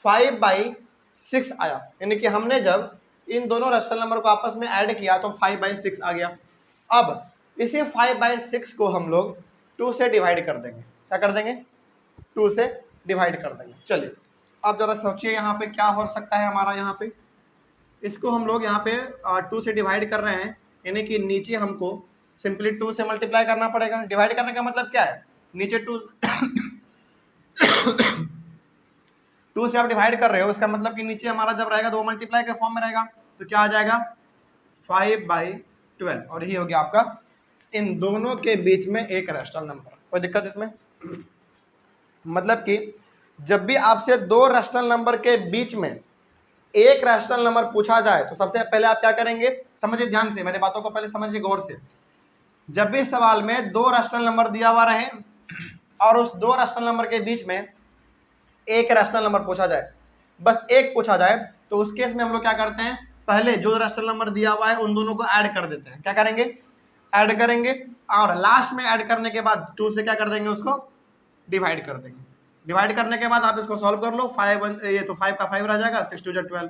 S1: 5/6 आया, यानी कि हमने जब इन दोनों रैशनल नंबर को आपस में ऐड किया तो 5/6 आ गया। अब इसी 5/6 को हम लोग 2 से डिवाइड कर देंगे। क्या कर देंगे? 2 से डिवाइड कर देंगे। चलिए अब जरा सोचिए यहाँ पे क्या हो सकता है हमारा। यहाँ पे इसको हम लोग यहाँ पे 2 से डिवाइड कर रहे हैं, यानी कि नीचे हमको सिंपली 2 से मल्टीप्लाई करना पड़ेगा। डिवाइड करने का मतलब क्या है? नीचे 2 2 से आप डिवाइड कर रहे हो, इसका मतलब कि नीचे हमारा जब रहेगा तो वो मल्टीप्लाई के फॉर्म में रहेगा, तो क्या आ जाएगा? 5/12। और ये हो गया आपका इन दोनों के बीच में एक रैशनल नंबर। कोई दिक्कत इसमें? मतलब कि जब भी आपसे दो रैशनल नंबर के बीच में एक रैशनल नंबर पूछा जाए तो सबसे पहले आप क्या करेंगे? समझिए ध्यान से, मेरे बातों को पहले समझिए गौर से। जब भी सवाल में दो रैशनल नंबर दिया हुआ रहे और उस दो रैशनल नंबर के बीच में एक रैशनल नंबर पूछा जाए, बस एक पूछा जाए, तो उस केस में हम लोग क्या करते हैं? पहले जो रैशनल नंबर दिया हुआ है उन दोनों को ऐड कर देते हैं। क्या करेंगे? ऐड करेंगे, और लास्ट में ऐड करने के बाद 2 से क्या कर देंगे? उसको डिवाइड कर देंगे। डिवाइड करने के बाद आप इसको सॉल्व कर लो। 5 ये तो 5 का 5 रह जाएगा, 6 2 12,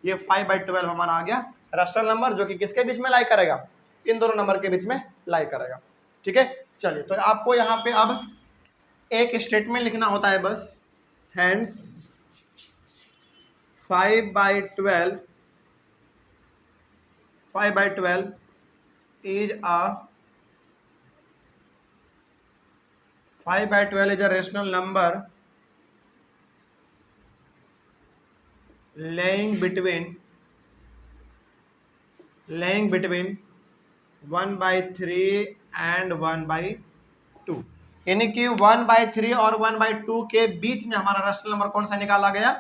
S1: ये 5/12 हमारा आ गया रैशनल नंबर, जो कि किसके बीच में लाई करेगा? इन दोनों नंबर के बीच में लाई करेगा। ठीक है, चलिए तो आपको यहाँ पे अब एक स्टेटमेंट लिखना होता है बस। Hence 5/12 is a rational number laying between 1/3 and 1/2। यानी कि 1/3 और 1/2 के बीच में हमारा रैशनल नंबर कौन सा निकाला गया?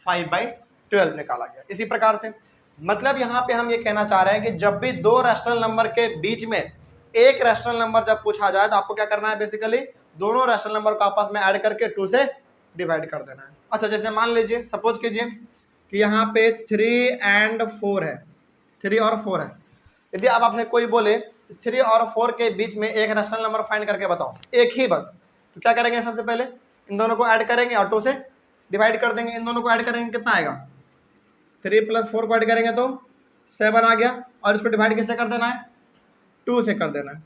S1: 5/12 निकाला गया। इसी प्रकार से मतलब यहाँ पे हम ये कहना चाह रहे हैं कि जब भी दो रैशनल नंबर के बीच में एक रैशनल नंबर जब पूछा जाए तो आपको क्या करना है? बेसिकली दोनों रैशनल नंबर को आपस में ऐड करके 2 से डिवाइड कर देना है। अच्छा, जैसे मान लीजिए, सपोज कीजिए कि यहाँ पे 3 and 4 है, 3 और 4 है। यदि आप आपसे कोई बोले 3 और 4 के बीच में एक रैशनल नंबर फाइंड करके बताओ, एक ही बस, तो क्या करेंगे? सबसे पहले इन दोनों को ऐड करेंगे और 2 से डिवाइड कर देंगे। इन दोनों को ऐड करेंगे, कितना आएगा? 3 + 4 को ऐड करेंगे तो 7 आ गया, और इसको डिवाइड किससे कर देना है? 2 से कर देना है,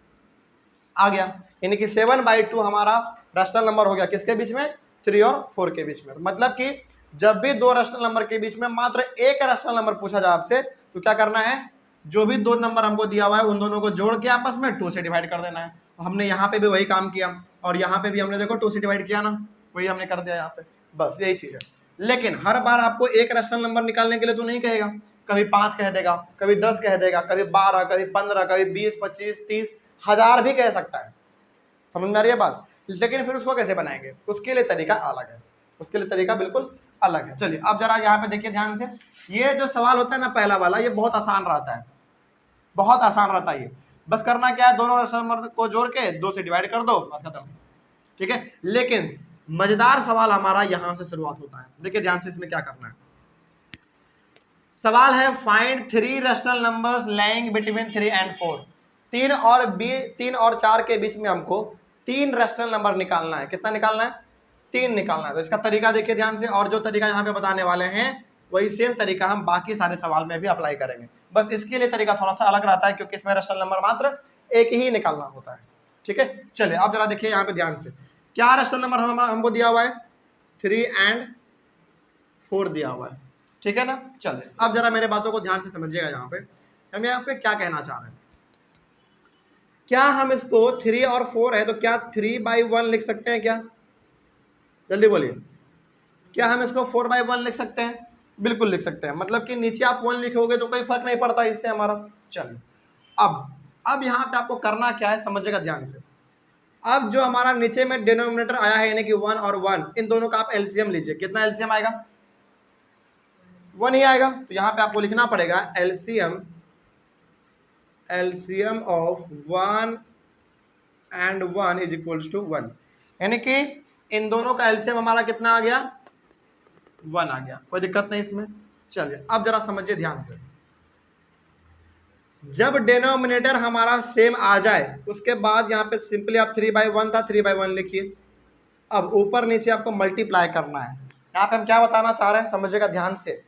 S1: आ गया। यानी कि 7/2 हमारा रैशनल नंबर हो गया किसके बीच में? 3 और 4 के बीच में। मतलब कि जब भी दो रैशनल नंबर के बीच में मात्र एक रैशनल नंबर पूछा जाए आपसे, तो क्या करना है? जो भी दो नंबर हमको दिया हुआ है उन दोनों को जोड़ के आपस में 2 से डिवाइड कर देना है। हमने यहाँ पे भी वही काम किया, और यहाँ पे भी हमने देखो 2 से डिवाइड किया ना, वही हमने कर दिया यहाँ पे, बस यही चीज़ है। लेकिन हर बार आपको एक रैशनल नंबर निकालने के लिए तो नहीं कहेगा, कभी 5 कह देगा, कभी 10 कह देगा, कभी 12, कभी 15, कभी 20, 25, 30, 1000 भी कह सकता है। समझ में आ रही है बात? लेकिन फिर उसको कैसे बनाएंगे? उसके लिए तरीका अलग है, उसके लिए तरीका बिल्कुल अलग है। चलिए अब जरा यहाँ पे देखिए ध्यान से, ये जो सवाल होता है ना पहला वाला, ये बहुत आसान रहता है, बहुत आसान रहता है ये। बस करना क्या है, दोनों रैशनल नंबर को जोड़ के 2 से डिवाइड कर दो, बस खत्म। ठीक है, लेकिन मजेदार सवाल हमारा यहां से शुरुआत होता है। देखिए ध्यान से इसमें क्या करना है। सवाल है find 3 rational numbers lying between 3 and 4। 3 और 4 के बीच में हमको 3 रैशनल नंबर निकालना है। कितना निकालना है? 3 निकालना है। तो इसका तरीका देखिए ध्यान से, और जो तरीका यहाँ पे बताने वाले हैं वही सेम तरीका हम बाकी सारे सवाल में भी अप्लाई करेंगे। बस इसके लिए तरीका थोड़ा सा अलग रहता है क्योंकि इसमें रैशनल नंबर मात्र एक ही निकालना होता है। ठीक है, चलिए अब जरा देखिए यहाँ पे ध्यान से, क्या रैशनल नंबर हमको दिया हुआ है? 3 and 4 दिया हुआ है। ठीक है ना, चलिए अब जरा मेरे बातों को ध्यान से समझिएगा। यहाँ पे हम यहाँ पे क्या कहना चाह रहे हैं, क्या हम इसको 3 और 4 है तो क्या 3/1 लिख सकते हैं क्या? जल्दी बोलिए, क्या हम इसको 4/1 लिख सकते हैं? बिल्कुल लिख सकते हैं। मतलब कि नीचे आप 1 लिखोगे तो कोई फर्क नहीं पड़ता इससे हमारा। चलिए अब यहाँ पे आपको करना क्या है समझिएगा ध्यान से। अब जो हमारा नीचे में डिनोमिनेटर आया है यानी कि 1 और 1, इन दोनों का आप एलसीएम लीजिए। कितना एलसीएम आएगा? 1 ही आएगा। तो यहाँ पे आपको लिखना पड़ेगा LCM of 1 and 1 is equals to 1, यानी कि इन दोनों का एलसीएम हमारा कितना आ गया? 1 आ गया। कोई दिक्कत नहीं इसमें। चलिए अब जरा समझिए ध्यान से, जब डिनोमिनेटर हमारा सेम आ जाए उसके बाद यहाँ पे सिंपली आप 3/1 था 3/1 लिखिए। अब ऊपर नीचे आपको मल्टीप्लाई करना है। यहाँ पे हम क्या बताना चाह रहे हैं समझिएगा ध्यान से।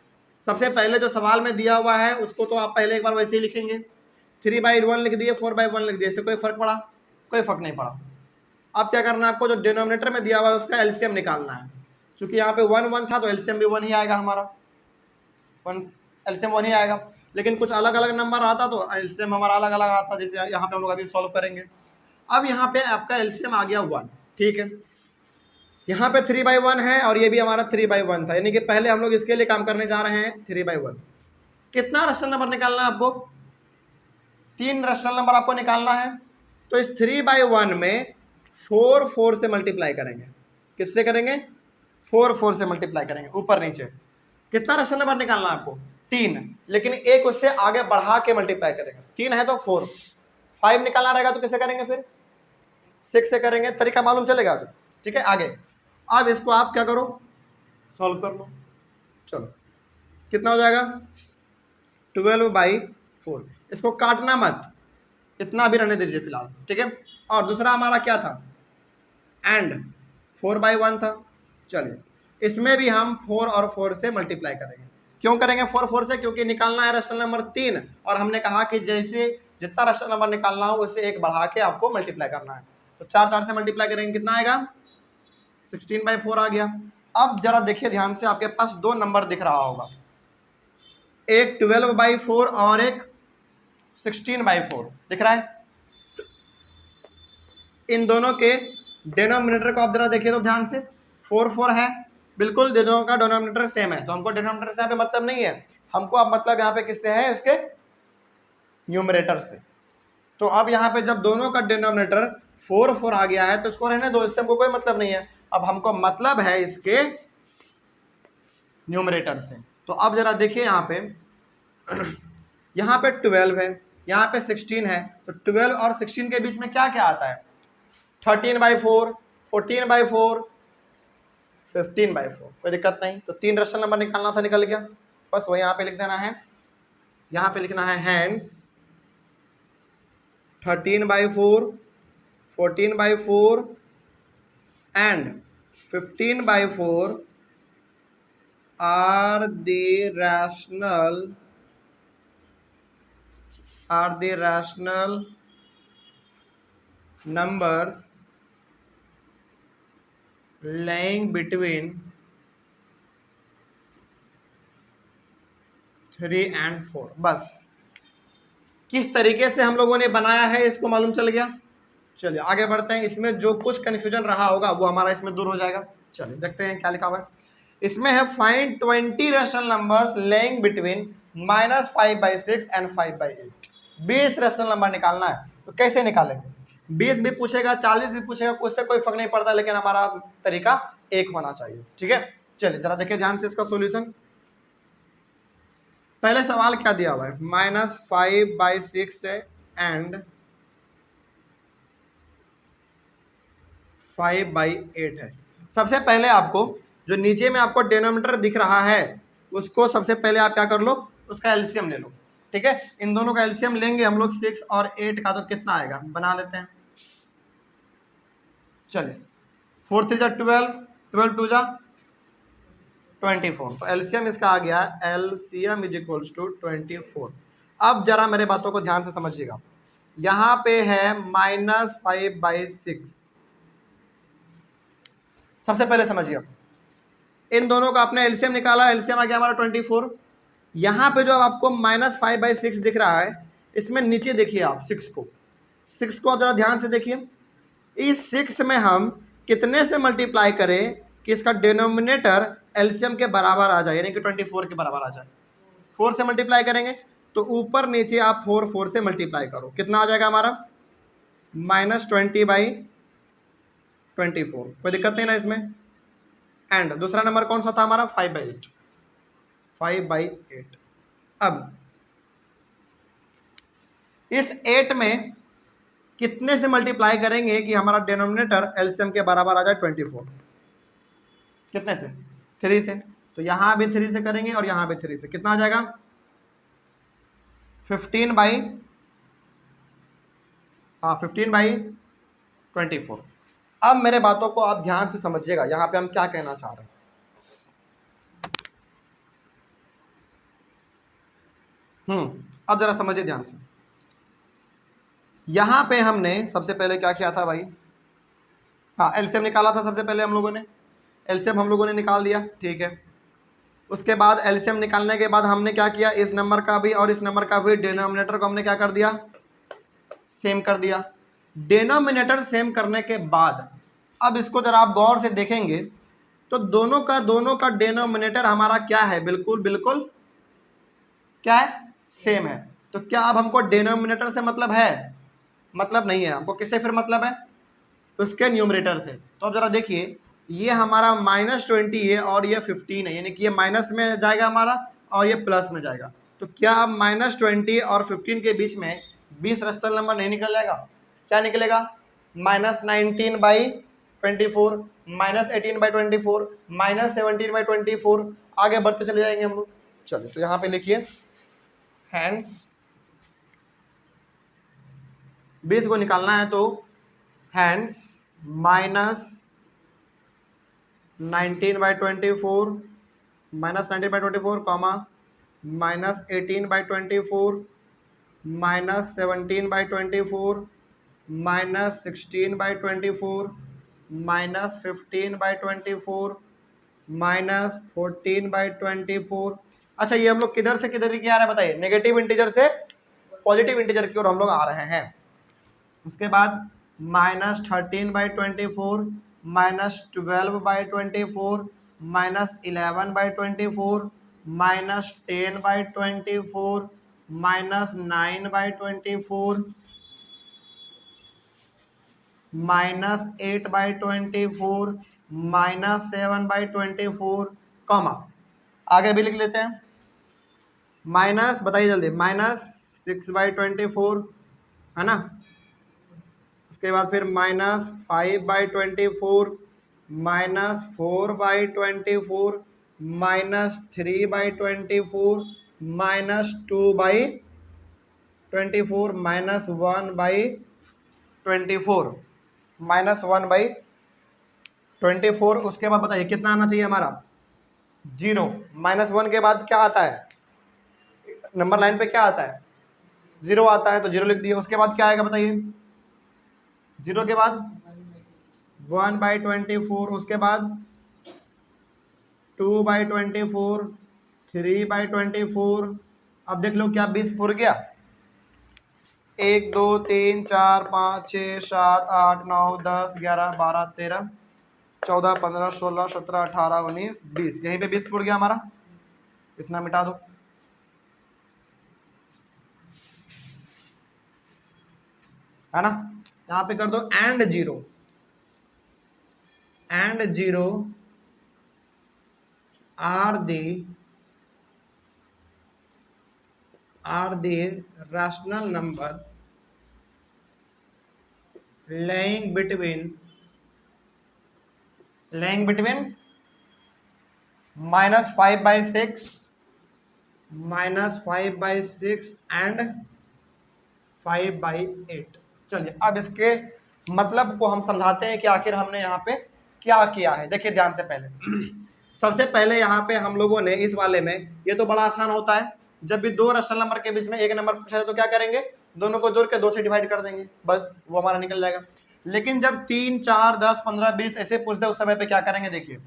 S1: सबसे पहले जो सवाल में दिया हुआ है उसको तो आप पहले एक बार वैसे ही लिखेंगे। 3/1 लिख दिए, 4/1 लिख दिए, इससे कोई फर्क पड़ा? कोई फर्क नहीं पड़ा। अब क्या करना है आपको, जो डिनोमिनेटर में दिया हुआ है उसका एलसीएम निकालना है। चूंकि यहाँ पे 1 1 था तो एलसीएम भी 1 ही आएगा हमारा, एलसीएम 1 ही आएगा। लेकिन कुछ अलग अलग नंबर आता तो एलसीएम हमारा अलग अलग आता, जैसे यहाँ पे हम लोग अभी सॉल्व करेंगे। अब यहाँ पे आपका एलसीएम आ गया 1। ठीक है, यहाँ पे 3/1 है और ये भी हमारा 3/1 था, यानी कि पहले हम लोग इसके लिए काम करने जा रहे हैं 3/1। कितना रैशनल नंबर निकालना है आपको? 3 रैशनल नंबर आपको निकालना है। तो इस 3/1 में 4 से मल्टीप्लाई करेंगे। किससे करेंगे? 4 से मल्टीप्लाई करेंगे ऊपर नीचे। कितना रैशनल नंबर निकालना है आपको? 3, लेकिन एक उससे आगे बढ़ा के मल्टीप्लाई करेंगे। 3 है तो 4, 5 निकालना रहेगा तो किससे करेंगे? फिर 6 से करेंगे। तरीका मालूम चलेगा अभी? ठीक है, आगे अब इसको आप क्या करो, सॉल्व कर लो। चलो कितना हो जाएगा? 12/4। इसको काटना मत, इतना भी रहने दीजिए फिलहाल। ठीक है, और दूसरा हमारा क्या था? एंड 4/1 था। चलिए इसमें भी हम 4 और 4 से मल्टीप्लाई करेंगे। क्यों करेंगे 4 से? क्योंकि निकालना है रैशनल नंबर 3, और हमने कहा कि जैसे जितना रैशनल नंबर निकालना हो उससे एक बढ़ा के आपको मल्टीप्लाई करना है। तो 4 से मल्टीप्लाई करेंगे, कितना आएगा? 16/4 आ गया। अब जरा देखिए ध्यान से, आपके पास 2 नंबर दिख रहा होगा, एक 12/4 और एक 16/4 दिख रहा है। इन दोनों के डिनोमिनेटर को आप जरा देखिए तो ध्यान से, 4 है, बिल्कुल दोनों का डिनोमिनेटर सेम है, तो हमको डिनोमिनेटर से यहाँ पे मतलब नहीं है, हमको अब मतलब यहाँ पे किससे है? इसके न्यूमरेटर से। तो अब यहाँ पे जब दोनों का डिनोमिनेटर 4 आ गया है तो इसको रहने दो, इससे हमको कोई मतलब नहीं है। अब हमको मतलब है इसके न्यूमरेटर से। तो अब जरा देखिए यहाँ पे यहाँ पे 12 है, यहाँ पे 16 है, तो 12 और 16 के बीच में क्या क्या आता है? 13/4, 14/4, 15/4। कोई दिक्कत नहीं। तो 3 रैशनल नंबर निकालना था, निकल गया। बस वही यहाँ पे लिख देना है, यहाँ पे लिखना है hence 13/4, 14/4 and 15/4 are the rational numbers lying between 3 and 4। बस किस तरीके से हम लोगों ने बनाया है इसको मालूम चल गया। चलिए आगे बढ़ते हैं। इसमें जो कुछ कन्फ्यूजन रहा होगा वो हमारा इसमें दूर हो जाएगा। चलिए देखते हैं क्या लिखा हुआ है। इसमें है find 20 rational numbers laying between -5/6 and 5/8। 20 rational number निकालना है, तो कैसे निकालेंगे? 20 भी पूछेगा, 40 भी पूछेगा, उससे कोई फर्क नहीं पड़ता, लेकिन हमारा तरीका एक होना चाहिए। ठीक है, चलिए जरा देखिए ध्यान से इसका सोल्यूशन। पहले सवाल क्या दिया हुआ है? -5/6 एंड 5/8 है। सबसे पहले आपको जो नीचे में आपको डिनोमिनेटर दिख रहा है उसको सबसे पहले आप क्या कर लो, उसका एलसीएम ले लो। ठीक है, इन दोनों का एलसीएम लेंगे हम लोग 6 और 8 का, तो कितना आएगा बना लेते हैं। चलिए 4 3 जा 12, 12 2 जा 24, तो एलसीएम इसका आ गया एलसीएम इज इक्वल्स टू 24। अब जरा मेरे बातों को ध्यान से समझिएगा, यहाँ पे है -5/6। सबसे पहले समझिए, इन दोनों का आपने एलसीएम निकाला, एलसीएम आ गया हमारा 24। यहाँ पे जो आपको -5/6 दिख रहा है, इसमें नीचे देखिए आप 6 को आप जरा ध्यान से देखिए। इस 6 में हम कितने से मल्टीप्लाई करें कि इसका डिनोमिनेटर एलसीएम के बराबर आ जाए, यानी कि 24 के बराबर आ जाए। 4 से मल्टीप्लाई करेंगे तो ऊपर नीचे आप 4 से मल्टीप्लाई करो, कितना आ जाएगा हमारा -20/24। कोई दिक्कत नहीं ना इसमें। एंड दूसरा नंबर कौन सा था हमारा 5/8। अब इस 8 में कितने से मल्टीप्लाई करेंगे कि हमारा डिनोमिनेटर एलसीएम के बराबर आ जाए 24। कितने से? 3 से। तो यहां भी 3 से करेंगे और यहां भी 3 से, कितना आ जाएगा 15/24। अब मेरे बातों को आप ध्यान से समझिएगा, यहां पे हम क्या कहना चाह रहे हैं। अब जरा समझिए ध्यान से। यहां पे हमने सबसे पहले क्या किया था भाई, एलसीएम निकाला था सबसे पहले हम लोगों ने, एलसीएम हम लोगों ने निकाल दिया, ठीक है। उसके बाद एलसीएम निकालने के बाद हमने क्या किया, इस नंबर का भी और इस नंबर का भी डिनोमिनेटर को हमने क्या कर दिया, सेम कर दिया। डिनोमिनेटर सेम करने के बाद अब इसको जरा आप गौर से देखेंगे तो दोनों का डिनोमिनेटर हमारा क्या है, बिल्कुल बिल्कुल क्या है, सेम है। तो क्या अब हमको डिनोमिनेटर से मतलब है? मतलब नहीं है। हमको किससे फिर मतलब है? उसके न्यूमरेटर से। तो अब जरा देखिए, ये हमारा -20 है और ये 15 है, यानी कि ये माइनस में जाएगा हमारा और ये प्लस में जाएगा। तो क्या अब -20 और 15 के बीच में 20 रेशनल नंबर नहीं निकल जाएगा? क्या निकलेगा, -19/24, -18/24, -17/24, आगे बढ़ते चले जाएंगे हम लोग। चलिए तो यहाँ पे लिखिए, हैंस 20 को निकालना है तो हैंस -19/24 -19/24 कॉमा -18/24 -17/24 -16/24 -15/24 -14/24। अच्छा, ये हम लोग किधर से किधर की आ रहे हैं बताइए? नेगेटिव इंटीजर से पॉजिटिव इंटीजर की ओर हम लोग आ रहे हैं। उसके बाद -13/24 -12/24 -11/24 -10/24 -9/24 -8/24 -7/24 कॉमा, आगे भी लिख लेते हैं, माइनस, बताइए जल्दी, -6/24 है ना। उसके बाद फिर -5/24 -4/24 -3/24 -2/24 -1/24 -1/24। उसके बाद बताइए कितना आना चाहिए हमारा, 0। -1 के बाद क्या आता है, नंबर लाइन पे क्या आता है, 0 आता है, तो 0 लिख दिए। उसके बाद क्या आएगा बताइए, 0 के बाद 1/24, उसके बाद 2/24, 3/24। अब देख लो क्या 20 पुर गया, 1 2 3 4 5 6 7 8 9 10 11 12 13 14 15 16 17 18 19 20, यहीं पे 20 पुर गया हमारा। इतना मिटा दो, है ना। यहाँ पे कर दो and 0 are the rational number lying between laying between -5/6 -5/6 and 5/8। चलिए अब इसके मतलब को हम समझाते हैं कि आखिर हमने यहाँ पे क्या किया है। देखिए ध्यान से पहले सबसे पहले यहाँ पे हम लोगों ने इस वाले में, ये तो बड़ा आसान होता है, जब भी दो रैशनल नंबर के बीच में एक नंबर पूछा जाए तो क्या करेंगे, दोनों को जोड़ के 2 से डिवाइड कर देंगे, बस वो हमारा निकल जाएगा। लेकिन जब 3, 4, 10, 15, 20 ऐसे पूछ दे उस समय पे क्या करेंगे, देखिए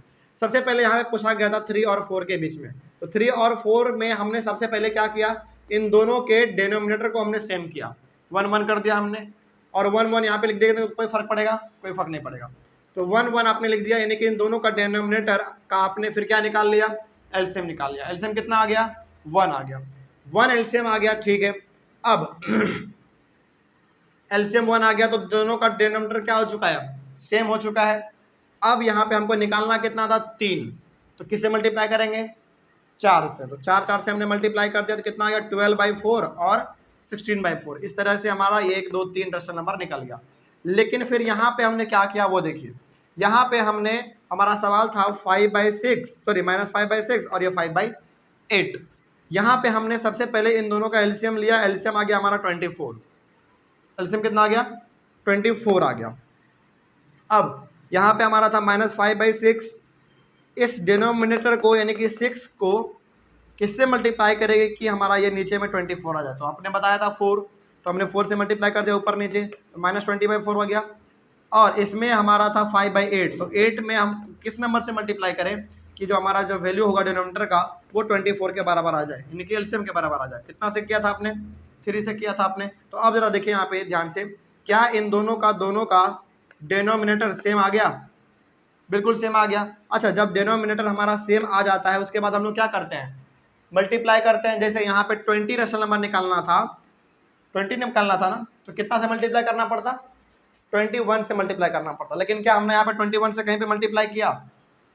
S1: सबसे पहले यहाँ पे पूछा गया था 3 और 4 के बीच में, तो 3 और 4 में हमने सबसे पहले क्या किया, इन दोनों के डिनोमिनेटर को हमने सेम किया, 1 1 कर दिया हमने, और 1 1 यहाँ पे लिख देंगे तो कोई फर्क पड़ेगा, कोई फर्क नहीं पड़ेगा। तो 1 1 आपने लिख दिया, यानी कि इन दोनों का डिनोमिनेटर का आपने फिर क्या निकाल लिया, एलसीएम निकाल लिया। एलसीएम कितना आ गया, 1 आ गया, 1 एलसीएम आ गया, ठीक है। अब एलसीएम 1 आ गया तो दोनों का डिनोमिनेटर क्या हो चुका है, सेम हो चुका है। अब यहाँ पे हमको निकालना कितना था, 3, तो किससे मल्टीप्लाई करेंगे, 4 से, तो 4 4 से हमने मल्टीप्लाई कर दिया तो कितना आ गया, 12/4 और 16/4। इस तरह से हमारा 1 2 3 रैशनल नंबर निकल गया। लेकिन फिर यहाँ पे हमने क्या किया वो देखिए, यहाँ पे हमने, हमारा सवाल था 5/6 सॉरी -5/6 और ये 5/8। यहाँ पे हमने सबसे पहले इन दोनों का एलसीएम लिया, एलसीएम आ गया हमारा 24, एलसीएम कितना आ गया, 24 आ गया। अब यहाँ पे हमारा था -5/6, इस डिनोमिनेटर को यानी कि 6 को किससे मल्टीप्लाई करेंगे कि हमारा ये नीचे में 24 आ जाए, तो आपने बताया था 4, तो हमने 4 से मल्टीप्लाई कर दिया ऊपर नीचे, तो -20/4 हो गया। और इसमें हमारा था 5/8, तो 8 में हम किस नंबर से मल्टीप्लाई करें कि जो हमारा जो वैल्यू होगा डिनोमिनेटर का वो 24 के बराबर आ जाए, यानी कि एलसीएम के बराबर आ जाए। कितना से किया था आपने, 3 से किया था आपने। तो अब जरा देखिए यहाँ पे ध्यान से, क्या इन दोनों का डिनोमिनेटर सेम आ गया, बिल्कुल सेम आ गया। अच्छा, जब डिनोमिनेटर हमारा सेम आ जाता है उसके बाद हम लोग क्या करते हैं, मल्टीप्लाई करते हैं। जैसे यहाँ पे 20 रैशनल नंबर निकालना था, 20 निकालना था ना, तो कितना से मल्टीप्लाई करना पड़ता, 21 से मल्टीप्लाई करना पड़ता। लेकिन क्या हमने यहाँ पे 21 से कहीं पे मल्टीप्लाई किया,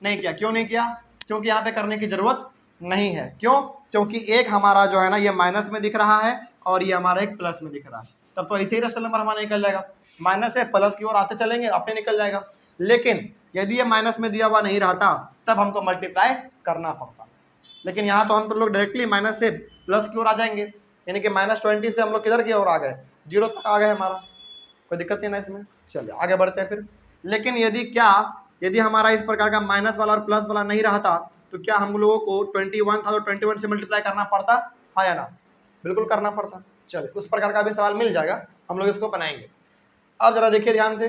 S1: नहीं किया। क्यों नहीं किया, क्योंकि यहाँ पे करने की जरूरत नहीं है। क्यों, क्योंकि एक हमारा जो है ना ये माइनस में दिख रहा है और ये हमारा एक प्लस में दिख रहा है, तब तो ऐसे ही रैशनल नंबर हमारा निकल जाएगा। माइनस से प्लस की ओर आते चलेंगे अपने निकल जाएगा। लेकिन यदि ये माइनस में दिया हुआ नहीं रहता तब हमको मल्टीप्लाई करना पड़ता। लेकिन यहाँ तो हम तो लोग डायरेक्टली माइनस से प्लस की ओर आ जाएंगे, यानी कि -20 से हम लोग किधर की ओर आ गए, 0 तक आ गए हमारा, कोई दिक्कत नहीं ना इसमें। चलिए आगे बढ़ते हैं फिर। लेकिन यदि हमारा इस प्रकार का माइनस वाला और प्लस वाला नहीं रहता तो क्या हम लोगों को 21 था तो 21 से मल्टीप्लाई करना पड़ता, हाँ या ना, बिल्कुल करना पड़ता। चलिए उस प्रकार का भी सवाल मिल जाएगा, हम लोग इसको बनाएंगे। अब जरा देखिए ध्यान से,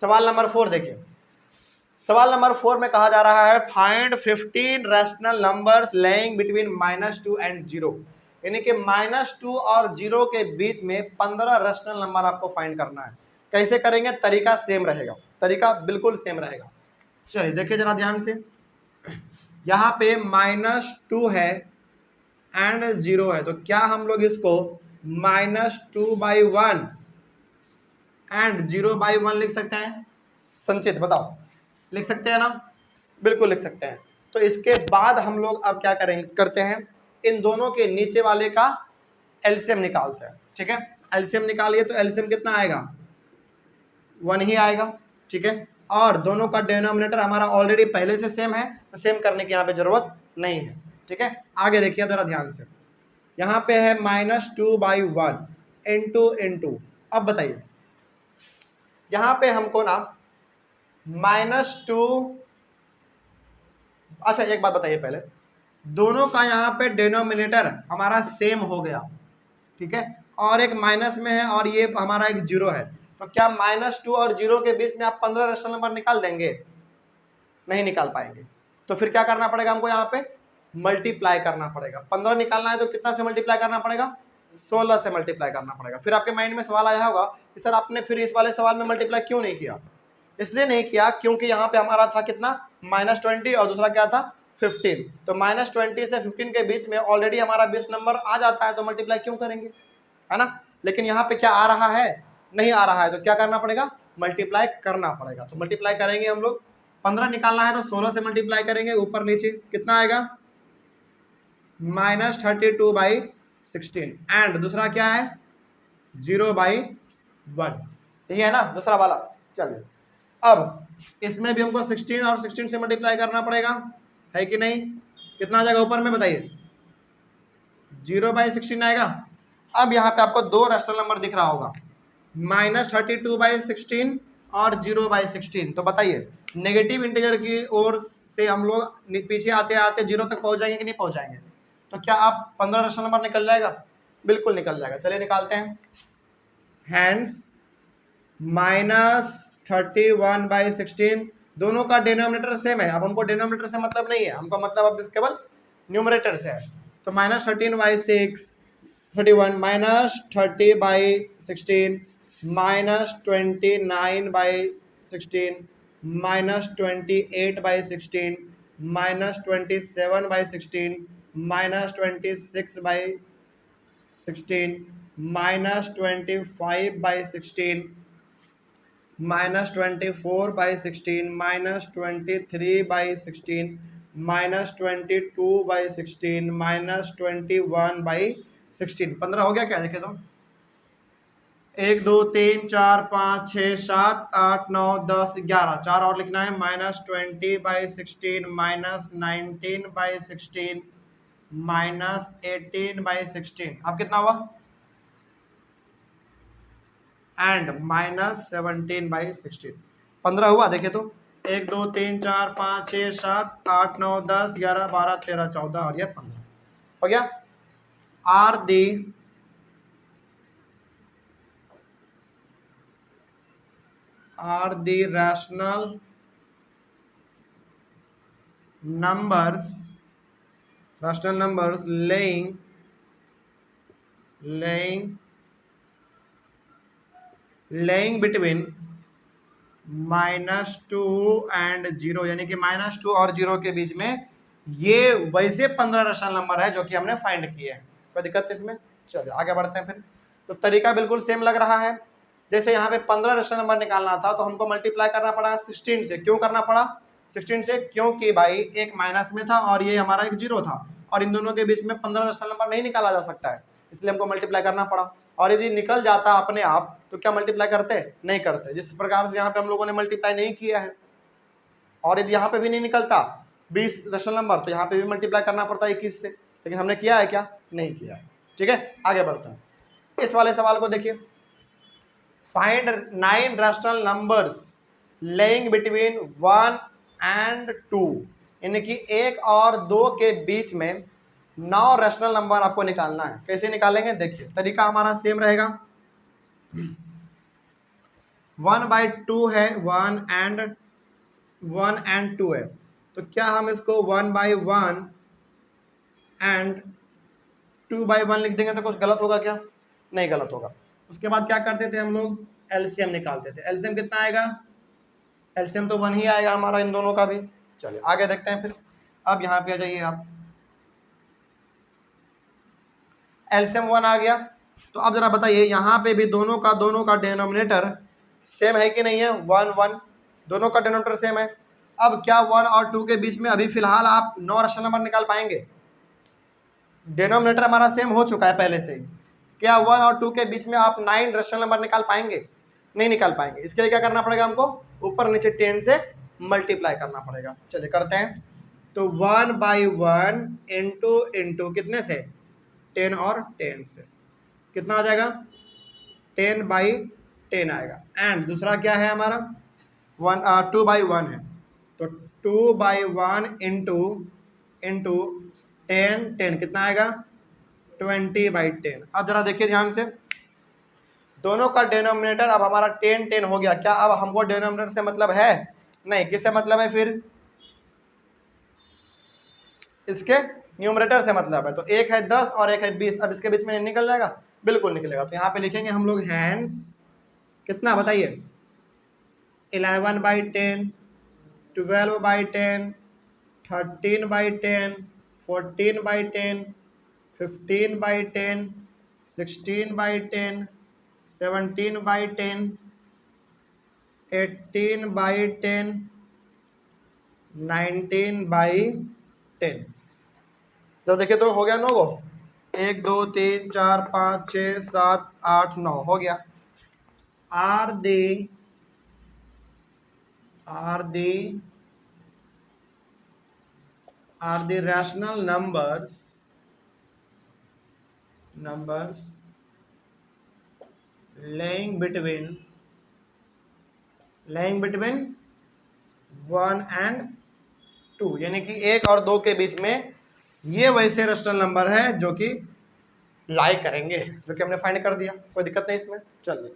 S1: सवाल नंबर 4 देखिए। सवाल नंबर 4 में कहा जा रहा है find 15 rational numbers laying between -2 and 0, यानी कि -2 और 0 के बीच में 15 रैशनल नंबर आपको फाइंड करना है। कैसे करेंगे, तरीका सेम रहेगा, तरीका बिल्कुल सेम रहेगा। चलिए देखिए जरा ध्यान से, यहाँ पे -2 है एंड 0 है, तो क्या हम लोग इसको -2/1 एंड 0/1 लिख सकते हैं, संचित बताओ, लिख सकते हैं ना, बिल्कुल लिख सकते हैं। तो इसके बाद हम लोग अब क्या करते हैं, इन दोनों के नीचे वाले का एलसीएम निकालते हैं। ठीक है, एलसीएम निकालिए तो एलसीएम कितना आएगा, 1 ही आएगा। ठीक है, और दोनों का डिनोमिनेटर हमारा ऑलरेडी पहले से सेम है, तो सेम करने की यहाँ पे जरूरत नहीं है। ठीक है, आगे देखिए जरा ध्यान से, यहाँ पे है -2/1 इंटू। अब बताइए यहाँ पे हमको ना -2, अच्छा एक बात बताइए पहले, दोनों का यहाँ पे डिनोमिनेटर हमारा सेम हो गया, ठीक है, और एक माइनस में है और ये हमारा एक 0 है, तो क्या -2 और 0 के बीच में आप 15 रैशनल नंबर निकाल देंगे, नहीं निकाल पाएंगे। तो फिर क्या करना पड़ेगा हमको, यहाँ पे मल्टीप्लाई करना पड़ेगा। 15 निकालना है तो कितना से मल्टीप्लाई करना पड़ेगा, 16 से मल्टीप्लाई करना पड़ेगा। फिर आपके माइंड में सवाल आया होगा कि सर आपने फिर इस वाले सवाल में मल्टीप्लाई क्यों नहीं किया। इसलिए नहीं किया क्योंकि यहाँ पे हमारा था कितना, -20 और दूसरा क्या था 15, तो -20 से 15 के बीच में ऑलरेडी हमारा 20 नंबर आ जाता है, तो मल्टीप्लाई क्यों करेंगे, है ना। लेकिन यहाँ पे क्या आ रहा है, नहीं आ रहा है, तो क्या करना पड़ेगा, मल्टीप्लाई करना पड़ेगा। तो मल्टीप्लाई करेंगे हम लोग, 15 निकालना है तो 16 से मल्टीप्लाई करेंगे, ऊपर नीचे कितना आएगा, -32/16 एंड दूसरा क्या है 0/1, यही है ना दूसरा वाला। चलिए अब इसमें भी हमको 16 और 16 से मल्टीप्लाई करना पड़ेगा, है कि नहीं? कितना आ जाएगा ऊपर में बताइए? 0/16 आएगा। अब यहाँ पे आपको दो रैशनल नंबर दिख रहा होगा, -32/16 और 0/16। तो बताइए नेगेटिव इंटीजर की ओर से हम लोग पीछे आते आते 0 तक पहुंच जाएंगे कि नहीं पहुंच जाएंगे? तो क्या आप 15 रैशनल नंबर निकल जाएगा? बिल्कुल निकल जाएगा। चलिए निकालते हैं। हैंस -31/16, दोनों का डिनोमिनेटर सेम है। अब हमको डिनोमिनेटर से मतलब नहीं है, हमको मतलब अब केवल न्यूमरेटर से है। तो -13/6 31 -30/16 -29/16 -28/16 -27/16 -26/16 -25/16 -24/16 -23/16 -22/16 -21/16। 15 हो गया क्या? देखे तो 1 2 3 4 5 6 7 8 9 10 11, 4 और लिखना है। -20/16 -19/16 -18/16। अब कितना हुआ? एंड -17/16। 15 हुआ। देखिए तो 1 2 3 4 5 6 7 8 9 10 11 12 13 14 और ये 15 हो गया। Are the rational numbers laying between -2 and 0, यानी कि -2 और 0 के बीच में। ये वैसे 15 रैशनल नंबर है जो कि हमने फाइंड किए हैं। कोई दिक्कत इसमें? चलिए आगे बढ़ते हैं फिर। तो तरीका बिल्कुल सेम लग रहा है। जैसे यहाँ पे 15 रैशनल नंबर निकालना था तो हमको मल्टीप्लाई करना पड़ा 16 से। क्यों करना पड़ा 16 से? क्योंकि भाई एक माइनस में था और ये हमारा एक 0 था, और इन दोनों के बीच में 15 रैशनल नंबर नहीं निकाला जा सकता है, इसलिए हमको मल्टीप्लाई करना पड़ा। और यदि निकल जाता अपने आप तो क्या मल्टीप्लाई करते? नहीं करते। जिस प्रकार से यहाँ पे हम लोगों ने मल्टीप्लाई नहीं किया है, और यदि यहाँ पे भी नहीं निकलता 20 रैशनल नंबर तो यहाँ पे भी मल्टीप्लाई करना पड़ता 21 से, लेकिन हमने किया है क्या? नहीं किया है। ठीक है, आगे बढ़ते हैं। इस वाले सवाल को देखिए, find 9 rational numbers laying between 1 and 2, यानी कि 1 और 2 के बीच में 9 रैशनल नंबर आपको निकालना है। कैसे निकालेंगे? देखिए तरीका हमारा सेम रहेगा। 1/2 है, 1 and 2 है, तो क्या हम इसको 1/1 and 2/1 लिख देंगे तो कुछ गलत होगा क्या? नहीं गलत होगा। उसके बाद क्या करते थे हम लोग? एलसीएम निकालते थे। एलसीएम कितना आएगा? एलसीएम तो 1 ही आएगा हमारा इन दोनों का भी। चलिए आगे देखते हैं फिर। अब यहाँ पे आ जाइए आप, एलसीएम 1 आ गया। तो अब जरा बताइए यहाँ पे भी दोनों का डिनोमिनेटर सेम है कि नहीं है? 1 1, दोनों का डिनोमिनेटर सेम है। अब क्या 1 और 2 के बीच में अभी फिलहाल आप 9 रैशनल नंबर निकाल पाएंगे? डिनोमिनेटर हमारा सेम हो चुका है पहले से। क्या 1 और 2 के बीच में आप 9 रैशनल नंबर निकाल पाएंगे? नहीं निकाल पाएंगे। इसके लिए क्या करना पड़ेगा हमको? ऊपर नीचे 10 से मल्टीप्लाई करना पड़ेगा। चलिए करते हैं। तो 1/1 इंटू कितने से? 10 और 10 से कितना आ जाएगा? 10/10 आएगा। एंड दूसरा क्या है हमारा? 2/1 है, तो 2/1 इंटू 10 10 कितना आएगा? 20/10। अब जरा देखिए ध्यान से, दोनों का डिनोमिनेटर अब हमारा 10 10 हो गया। क्या अब हमको डिनोमिनेटर से मतलब है? नहीं। किससे मतलब है फिर? इसके न्यूमरेटर से मतलब है। तो एक है 10 और एक है 20। अब इसके बीच में निकल जाएगा? बिल्कुल निकलेगा। तो यहाँ पे लिखेंगे हम लोग हैंड्स कितना बताइए? 11/10, 12/10, 13/10, 14/10, 15/10, 16/10, 17/10, 18/10, 19/10। जब देखिए तो हो गया 9 गो। 1 2 3 4 5 6 7 8 9 हो गया। Are the are the rational numbers lying between 1 and 2, यानी कि 1 और 2 के बीच में ये वैसे रेशनल नंबर है जो कि लाई करेंगे, जो कि हमने फाइंड कर दिया। कोई दिक्कत नहीं इसमें। चलिए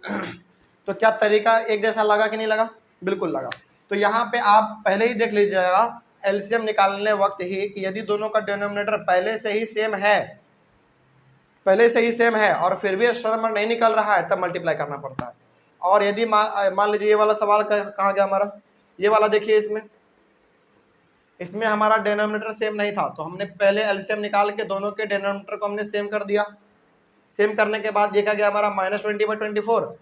S1: तो क्या तरीका एक जैसा लगा कि नहीं लगा? बिल्कुल लगा। तो यहाँ पे आप पहले ही देख लीजिएगा एलसीएम निकालने वक्त ही कि यदि दोनों का डिनोमिनेटर पहले से ही सेम है और फिर भी रेशनल नंबर नहीं निकल रहा है, तब मल्टीप्लाई करना पड़ता है। और यदि मान लीजिए ये वाला सवाल कहाँ गया हमारा, ये वाला देखिए, इसमें हमारा डिनोमिनेटर सेम नहीं था, तो हमने पहले एलसीएम निकाल के दोनों के डिनोमिनेटर को हमने सेम कर दिया। सेम करने के बाद ये क्या गया हमारा -20/24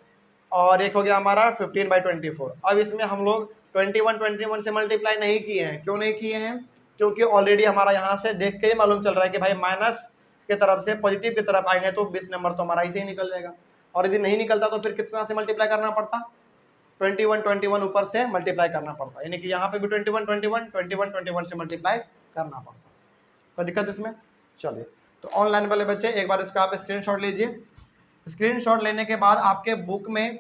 S1: और एक हो गया हमारा 15/24। अब इसमें हम लोग 21 से मल्टीप्लाई नहीं किए हैं। क्यों नहीं किए हैं? क्योंकि ऑलरेडी हमारा यहाँ से देख के ही मालूम चल रहा है कि भाई माइनस के तरफ से पॉजिटिव की तरफ आएंगे तो 20 नंबर तो हमारा ऐसे ही निकल जाएगा। और यदि नहीं निकलता तो फिर कितना से मल्टीप्लाई करना पड़ता? 21 ऊपर से मल्टीप्लाई करना पड़ता, यानी कि यहाँ पे भी 21 से मल्टीप्लाई करना पड़ता। कोई दिक्कत इसमें? चलिए तो ऑनलाइन वाले बच्चे एक बार इसका आप स्क्रीनशॉट लीजिए। स्क्रीनशॉट लेने के बाद आपके बुक में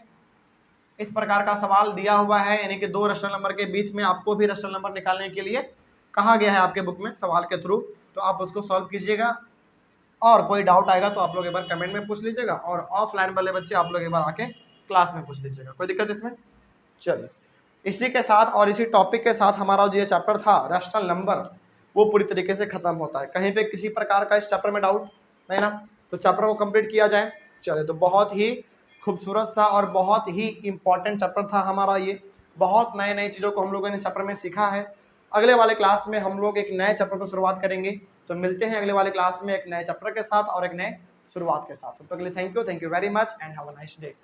S1: इस प्रकार का सवाल दिया हुआ है, यानी कि 2 रेशनल नंबर के बीच में आपको भी रेशनल नंबर निकालने के लिए कहा गया है आपके बुक में सवाल के थ्रू। तो आप उसको सॉल्व कीजिएगा और कोई डाउट आएगा तो आप लोग एक बार कमेंट में पूछ लीजिएगा, और ऑफलाइन वाले बच्चे आप लोग एक बार आके क्लास में पूछ लीजिएगा। कोई दिक्कत इसमें? चलिए इसी के साथ और इसी टॉपिक के साथ हमारा जो ये चैप्टर था रेशनल नंबर वो पूरी तरीके से खत्म होता है। कहीं पे किसी प्रकार का इस चैप्टर में डाउट नहीं ना? तो चैप्टर को कंप्लीट किया जाए। चलिए तो बहुत ही खूबसूरत सा और बहुत ही इम्पोर्टेंट चैप्टर था हमारा ये। बहुत नए चीज़ों को हम लोगों ने इस चैप्टर में सीखा है। अगले वाले क्लास में हम लोग एक नए चैप्टर को शुरुआत करेंगे। तो मिलते हैं अगले वाले क्लास में एक नए चैप्टर के साथ और एक नए शुरुआत के साथ। तो अगले thank you very much and have a nice day.